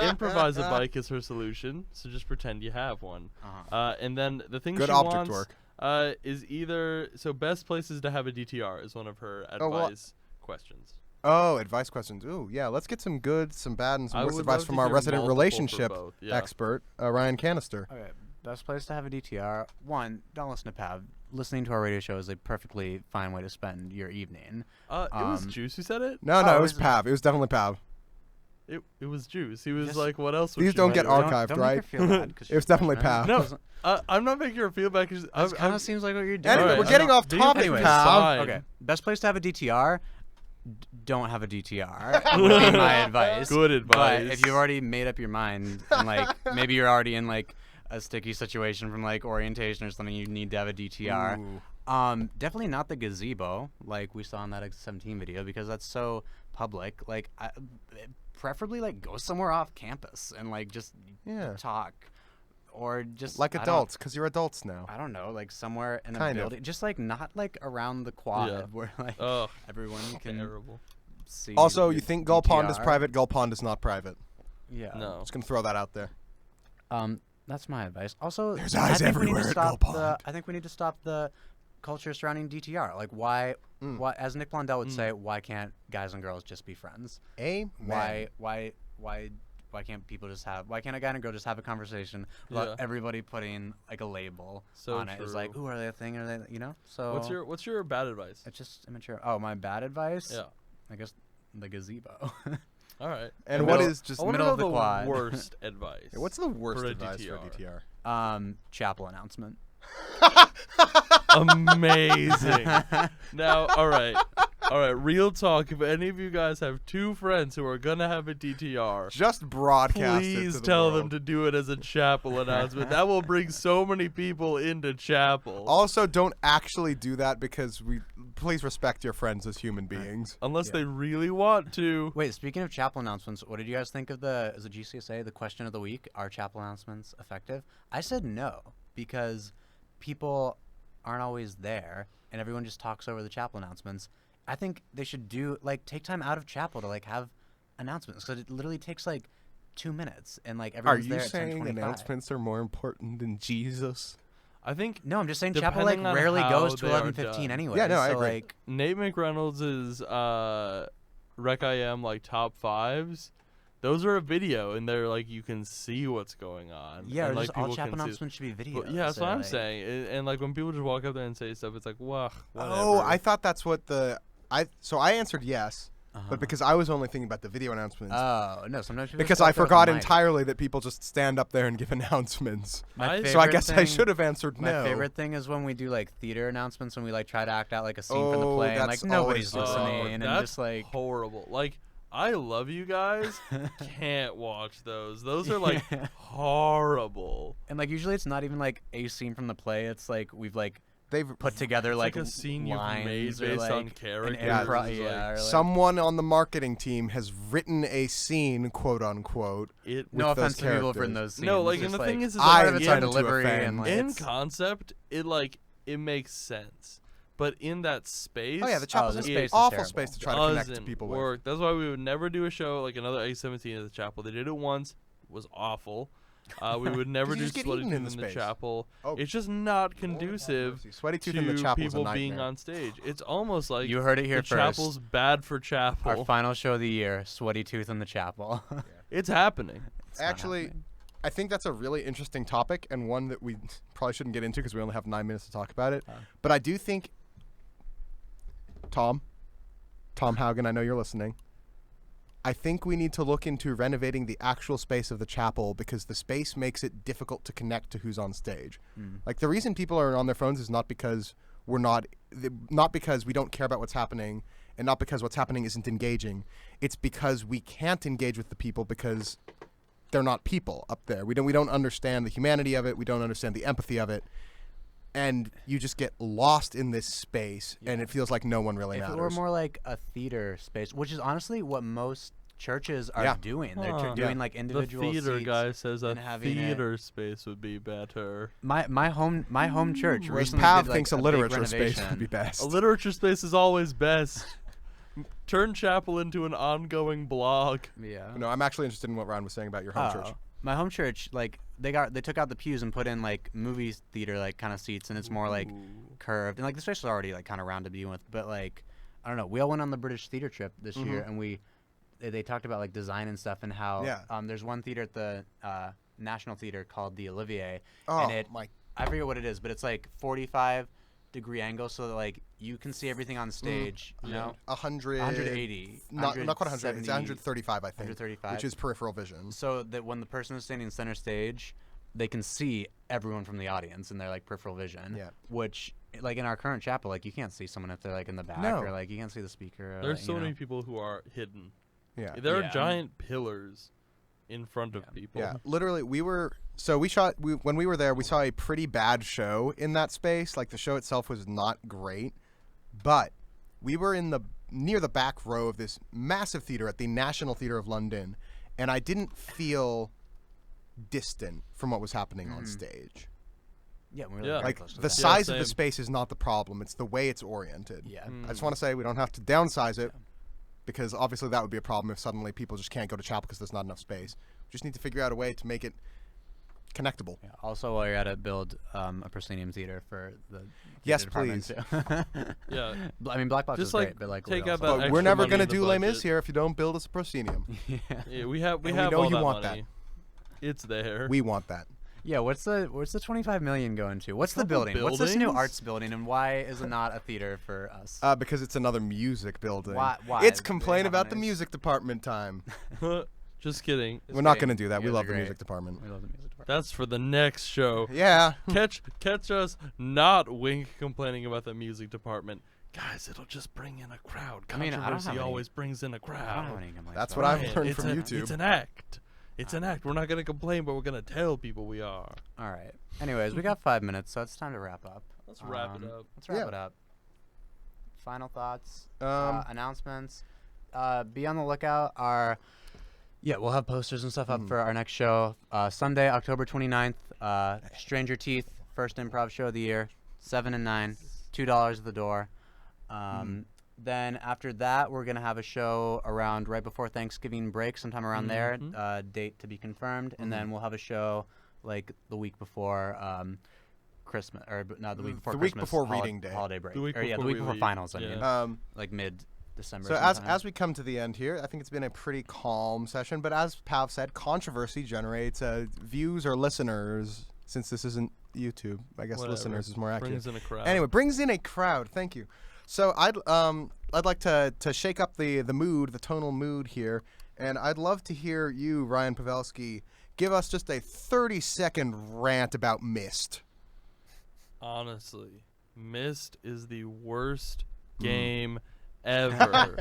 S3: Improvise a bike is her solution, so just pretend you have one. And then the thing
S1: Good
S3: she
S1: object
S3: wants
S1: work.
S3: is either best places to have a DTR is one of her
S1: Oh, well-
S3: advice questions.
S1: Oh, advice questions. Ooh, yeah. Let's get some good, some bad, and some
S3: I
S1: worst
S3: would
S1: advice
S3: love
S1: from
S3: to
S1: our
S3: hear
S1: resident
S3: multiple for
S1: relationship
S3: both, yeah.
S1: expert, Ryan Cannister.
S2: Okay, best place to have a DTR. One, don't listen to Pav. Listening to our radio show is a perfectly fine way to spend your evening.
S3: It was Juice who said it.
S1: No,
S2: Oh,
S1: it was
S2: is it-
S1: Pav. It was definitely Pav.
S3: It was Juice. He was
S2: Just-
S3: like, "What else?" Would
S1: These
S3: you
S1: don't
S3: do?"
S1: get archived,
S2: don't
S1: right?
S2: Make her feel bad 'cause
S1: It was
S2: she's
S1: definitely
S2: freshman.
S1: Pav.
S3: No, I'm not making her feel bad because
S2: It kind of seems like what you're doing.
S1: Anyway,
S3: Alright,
S1: we're getting off
S3: do you
S1: topic,
S3: think
S2: Anyways,
S3: it's
S1: Pav.
S3: fine?
S2: Okay, best place to have a DTR. Don't have a DTR. Would be my advice.
S3: Good advice.
S2: But if you've already made up your mind and like maybe you're already in like a sticky situation from like orientation or something, you need to have a DTR.
S1: Ooh.
S2: Definitely not the gazebo like we saw in that X17 video because that's so public. Like, preferably like go somewhere off campus and like just
S1: Yeah.
S2: talk, or just
S1: Like
S2: I don't-
S1: adults, because you're adults now.
S2: I don't know, like somewhere in a
S1: Kind of.
S2: building, just like not like around the quad
S3: Yeah.
S2: where like
S3: Oh,
S2: everyone can
S3: terrible.
S2: see.
S1: Also,
S2: your
S1: you think Gull Pond is
S2: DTR.
S1: private? Gull Pond is not private.
S2: Yeah.
S3: No.
S1: Just gonna throw that out there.
S2: That's my advice. Also,
S1: There's
S2: I
S1: eyes
S2: think we need to
S1: everywhere at
S2: stop
S1: Gull
S2: the-
S1: Pond.
S2: I think we need to stop the culture surrounding DTR. Like, why, as Nick Blondell would say, why can't guys and girls just be friends?
S1: Amen.
S2: Why can't people just have? Why can't a guy and a girl just have a conversation without everybody putting like a label on it? It's like, ooh, are they a thing? Are they, you know? So
S3: what's your bad advice?
S2: it's just immature. Oh, my bad advice?
S3: Yeah.
S2: I guess the gazebo.
S3: All right.
S1: And what is just
S3: I want to
S2: middle
S3: know
S2: of the
S3: the
S2: quad.
S3: worst advice.
S1: what's the worst
S3: for a
S1: advice for
S3: DTR?
S1: DTR?
S2: Chapel announcement.
S3: Amazing. Now, all right, real talk. If any of you guys have two friends who are gonna have a DTR,
S1: Just broadcast it to
S3: please
S1: the
S3: tell them
S1: world.
S3: to do it as a chapel announcement. That will bring so many people into chapel.
S1: Also, don't actually do that because please respect your friends as human beings.
S3: Unless they really want to.
S2: Wait, speaking of chapel announcements, what did you guys think of the GCSA, the question of the week? Are chapel announcements effective? I said no, because people aren't always there and everyone just talks over the chapel announcements. I think they should take time out of chapel to have announcements, because it literally takes 2 minutes and
S1: Are
S2: everyone's
S1: you
S2: there at
S1: saying
S2: 10:25.
S1: announcements are more important than Jesus?
S3: I think
S2: No, I'm just saying chapel
S3: depending on
S2: rarely
S3: how
S2: goes to
S3: they are
S2: 11:15
S3: done.
S2: anyway.
S1: Yeah, no, I
S2: so
S1: agree.
S3: Nate McReynolds' Rec IM top fives. Those are a video, and they're you can see what's going on.
S2: Yeah,
S3: and,
S2: or just all
S3: people
S2: chapel
S3: can see-
S2: announcements should be videos.
S3: But, yeah, that's what I'm
S2: like-
S3: saying. And when people just walk up there and say stuff, it's whatever.
S1: Oh, I thought that's what so I answered yes,
S2: Uh-huh.
S1: but because I was only thinking about the video announcements.
S2: Oh no! Sometimes people
S1: Because
S2: just
S1: I
S2: talk throughout
S1: forgot
S2: the mic.
S1: entirely that people just stand up there and give announcements.
S2: My
S1: So I
S2: favorite
S1: guess I
S2: thing-
S1: should have answered no.
S2: My favorite thing is when we do theater announcements, when we try to act out a scene from the
S1: Oh,
S2: play, and
S1: that's
S2: nobody's
S1: always
S2: listening, and
S3: that's
S2: just
S3: horrible. I love you guys. Can't watch those. Those are horrible.
S2: and usually it's not even a scene from the play. It's we've
S1: They've
S2: put together
S3: It's a scene you've made
S2: lines or,
S3: based on
S2: an
S3: characters.
S2: improv,
S3: It's
S2: yeah. Or,
S1: someone on the marketing team has written a scene, quote unquote.
S3: it
S2: no
S1: with those
S2: offense to people who've written
S1: characters.
S2: those scenes.
S3: No,
S2: it's
S3: and
S2: just,
S3: the thing is
S1: I
S2: part of it's our
S1: intend to
S2: delivery
S1: offend.
S2: and
S3: in
S2: it's-
S3: concept, it makes sense. But in that space,
S1: Oh yeah, the chapel's
S2: the
S1: an
S2: space is
S1: awful
S2: terrible.
S1: space to try to connect to
S3: doesn't
S1: people with.
S3: work. That's why we would never do a show like another X-17 at the chapel. They did it once. It was awful. We would never
S1: 'Cause you
S3: do
S1: just get
S3: Sweaty-Tooth
S1: eaten in
S3: in
S1: the
S3: the
S1: space.
S3: chapel.
S1: Oh.
S3: It's just not conducive
S1: Sweaty-Tooth
S3: to
S1: in the chapel
S3: people
S1: is a
S3: being
S1: nightmare.
S3: on stage. It's almost like
S2: You heard it here
S3: the
S2: first.
S3: chapel's bad for chapel.
S2: Our final show of the year, Sweaty-Tooth in the Chapel.
S3: It's happening.
S2: It's not
S1: Actually,
S2: happening.
S1: I think that's a really interesting topic and one that we probably shouldn't get into because we only have 9 minutes to talk about it. But I do think, Tom Haugen, I know you're listening. I think we need to look into renovating the actual space of the chapel because the space makes it difficult to connect to who's on stage. The reason people are on their phones is not because not because we don't care about what's happening and not because what's happening isn't engaging. It's because we can't engage with the people because they're not people up there. We don't understand the humanity of it. We don't understand the empathy of it. And you just get lost in this space, and it feels like no one really
S2: If
S1: matters.
S2: it were more like a theater space, which is honestly what most churches are
S1: Yeah.
S2: doing. They're
S3: Huh.
S2: doing
S3: The
S2: individual
S3: theater
S2: seats
S3: guy says a
S2: and having it-
S3: theater space would be better.
S2: My home church
S1: Whereas
S2: recently
S1: Pav
S2: did,
S1: thinks a
S2: big
S1: literature space
S2: renovation.
S1: would be best.
S3: A literature space is always best. Turn chapel into an ongoing blog.
S2: Yeah.
S1: No, I'm actually interested in what Ryan was saying about your home church.
S2: My home church, they took out the pews and put in movie theater kind of seats, and it's more curved, and the space was already kind of round to begin with. But I don't know. We all went on the British theater trip this year, and they talked about design and stuff and how there's one theater at the National Theater called the Olivier,
S1: Oh,
S2: and I forget what it is, but it's 45-degree angle so that you can see everything on stage. You know, 180,
S1: Not quite 100. It's
S2: 170,
S1: 135, I think.
S2: 135.
S1: Which is peripheral vision.
S2: so that when the person is standing center stage, they can see everyone from the audience in their peripheral vision.
S1: Yeah.
S2: Which in our current chapel, you can't see someone if they're in the back
S1: No.
S2: or you can't see the speaker.
S3: There's so many people who are hidden.
S1: Yeah.
S3: There are
S2: Yeah.
S3: giant pillars in front of people.
S1: Yeah, literally, when we were there, we saw a pretty bad show in that space. The show itself was not great, but we were near the back row of this massive theater at the National Theatre of London, and I didn't feel distant from what was happening on stage.
S2: Yeah, we're
S3: Yeah.
S2: very close to
S1: The
S2: that.
S1: size of the
S3: same.
S1: space is not the problem; it's the way it's oriented.
S2: Yeah.
S1: I just want to say we don't have to downsize it. Because obviously that would be a problem if suddenly people just can't go to chapel because there's not enough space. We just need to figure out a way to make it connectable.
S2: Yeah, also, while you're at it, build a proscenium theater for the
S1: Yes,
S2: department,
S1: please.
S2: too.
S3: Yeah.
S2: I mean, Black Box
S3: Just
S2: is
S3: like
S2: great, but like
S3: take
S2: we're
S3: out
S2: also-
S3: that
S1: But we're
S3: extra
S1: never
S3: money
S1: gonna
S3: in the
S1: do Les Mis
S3: budget.
S1: here if you don't build us a proscenium.
S2: yeah.
S3: Yeah, we have
S1: And we
S3: have
S1: know
S3: all
S1: you
S3: that
S1: want
S3: money. It's there.
S1: We want that.
S2: Yeah, what's the 25 million going to? What's the
S3: Couple
S2: building? What's this new
S3: buildings?
S2: arts building, and why is it not a theater for us?
S1: Because it's another music building.
S2: Why?
S1: It's
S2: Do they
S1: complain
S2: have
S1: about
S2: a
S1: the
S2: nice-
S1: music department time.
S3: Just kidding.
S1: We're not
S2: great.
S1: going to do that.
S2: You
S1: We
S2: guys
S1: love
S2: are
S1: the
S2: great.
S1: music department.
S2: We love the music department.
S3: That's for the next show.
S1: Yeah.
S3: Catch us not Wink complaining about the music department. Guys, it'll just bring in a crowd.
S2: I mean, I don't have
S3: Controversy
S2: any-
S3: always brings in a
S2: I don't
S3: crowd.
S2: have any complaints
S1: That's
S2: about
S1: what
S2: it.
S1: I've
S3: Ryan,
S1: learned
S3: it's
S1: from
S3: a-
S1: YouTube.
S3: It's an act. It's an act. We're not going to complain, but we're going to tell people we are.
S2: All right. Anyways, we got 5 minutes, so it's time to wrap up.
S3: Let's wrap it up.
S2: Let's wrap
S1: Yeah.
S2: it up. Final thoughts,
S1: Um,
S2: announcements. Be on the lookout. We'll have posters and stuff up
S1: Mm.
S2: for our next show. Sunday, October 29th. Stranger Teeth, first improv show of the year. 7 and 9, $2 at the door. Then after that, we're gonna have a show around right before Thanksgiving break, sometime around there. Date to be confirmed, and then we'll have a show like the week before Christmas, or no, the week before
S1: the week
S2: Christmas,
S1: before reading day.
S2: holiday break.
S3: The week
S2: Or, yeah, the
S3: before
S2: week
S3: we
S2: before
S3: leave.
S2: finals. I
S3: Yeah.
S2: mean, like mid-December.
S1: So
S2: sometime.
S1: as we come to the end here, I think it's been a pretty calm session. But as Pav said, controversy generates views or listeners. Since this isn't YouTube, I guess
S3: Whatever.
S1: listeners is more accurate.
S3: Brings in a crowd.
S1: Anyway, brings in a crowd. Thank you. So I'd like to shake up the mood, the tonal mood here, and I'd love to hear you, Ryan Pavelski, give us just a 30-second rant about Myst.
S3: Honestly, Myst is the worst game ever.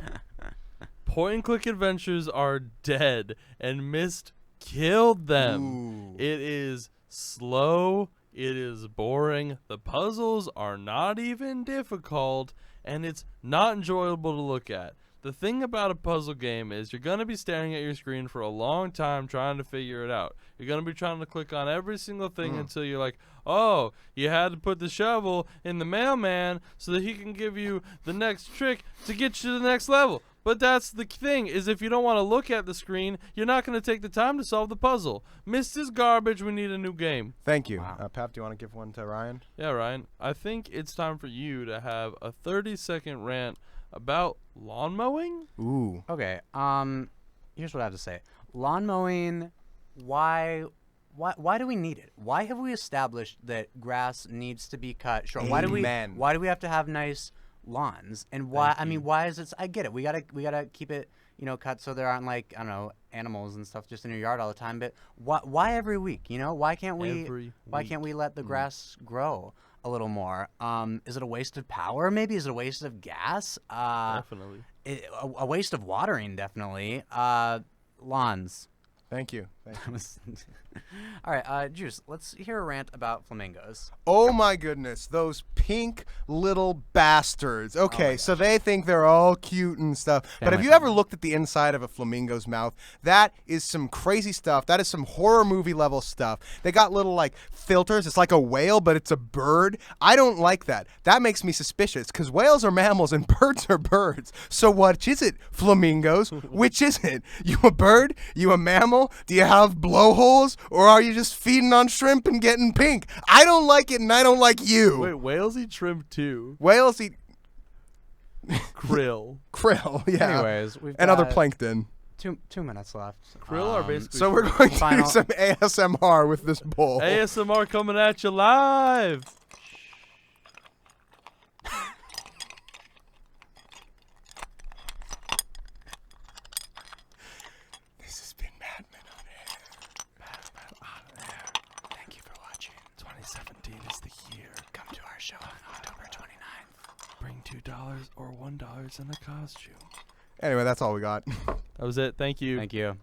S3: Point-and-click adventures are dead, and Myst killed them.
S1: Ooh.
S3: It is slow. It is boring. The puzzles are not even difficult, and it's not enjoyable to look at. The thing about a puzzle game is you're going to be staring at your screen for a long time trying to figure it out. You're going to be trying to click on every single thing until you're like, oh, you had to put the shovel in the mailman so that he can give you the next trick to get you to the next level. But that's the thing, is if you don't want to look at the screen, you're not going to take the time to solve the puzzle. Myst is garbage. We need a new game.
S1: Thank you.
S2: Wow.
S1: Pav, do you want to give one to Ryan?
S3: Yeah, Ryan. I think it's time for you to have a 30-second rant about lawn mowing.
S1: Ooh.
S2: Okay. Here's what I have to say. Lawn mowing. Why do we need it? Why have we established that grass needs to be cut short?
S1: Amen.
S2: Why do we have to have nice lawns? And why? I mean, why is it? I get it. We gotta keep it, cut so there aren't, like, I don't know, animals and stuff just in your yard all the time. But why every week? Why can't we?
S3: Every
S2: Why can't we let the grass grow a little more? Is it a waste of power? Maybe is it a waste of gas?
S3: Definitely.
S2: A waste of watering, definitely. Lawns.
S1: Thank you. Thank you.
S2: All right, Juice, let's hear a rant about flamingos.
S1: Oh my goodness, those pink little bastards. Okay,
S2: my
S1: so they think they're all cute and stuff. But have
S2: Family
S1: you ever looked at the inside of a flamingo's mouth? That is some crazy stuff. That is some horror movie level stuff. They got little, like, filters. It's like a whale, but it's a bird. I don't like that. That makes me suspicious because whales are mammals and birds are birds. So which is it, flamingos? Which is it? You a bird? You a mammal? Do you have blowholes? Or are you just feeding on shrimp and getting pink? I don't like it, and I don't like you.
S3: Wait, whales eat shrimp too.
S1: Whales eat
S3: Krill.
S1: krill, yeah.
S2: Anyways, we've
S1: and other
S2: got
S1: plankton.
S2: two minutes left.
S3: Krill are basically.
S1: So we're going to
S2: Final-
S1: do some ASMR with this bowl.
S3: ASMR coming at you live.
S1: This has been Madmen On Air.
S3: Madmen On Air.
S2: Thank you for watching.
S3: 2017 is the year.
S2: Come to our show on October 29th.
S3: Bring $2 or $1 in a costume.
S1: Anyway, that's all we got.
S3: That was it. Thank you.
S2: Thank you.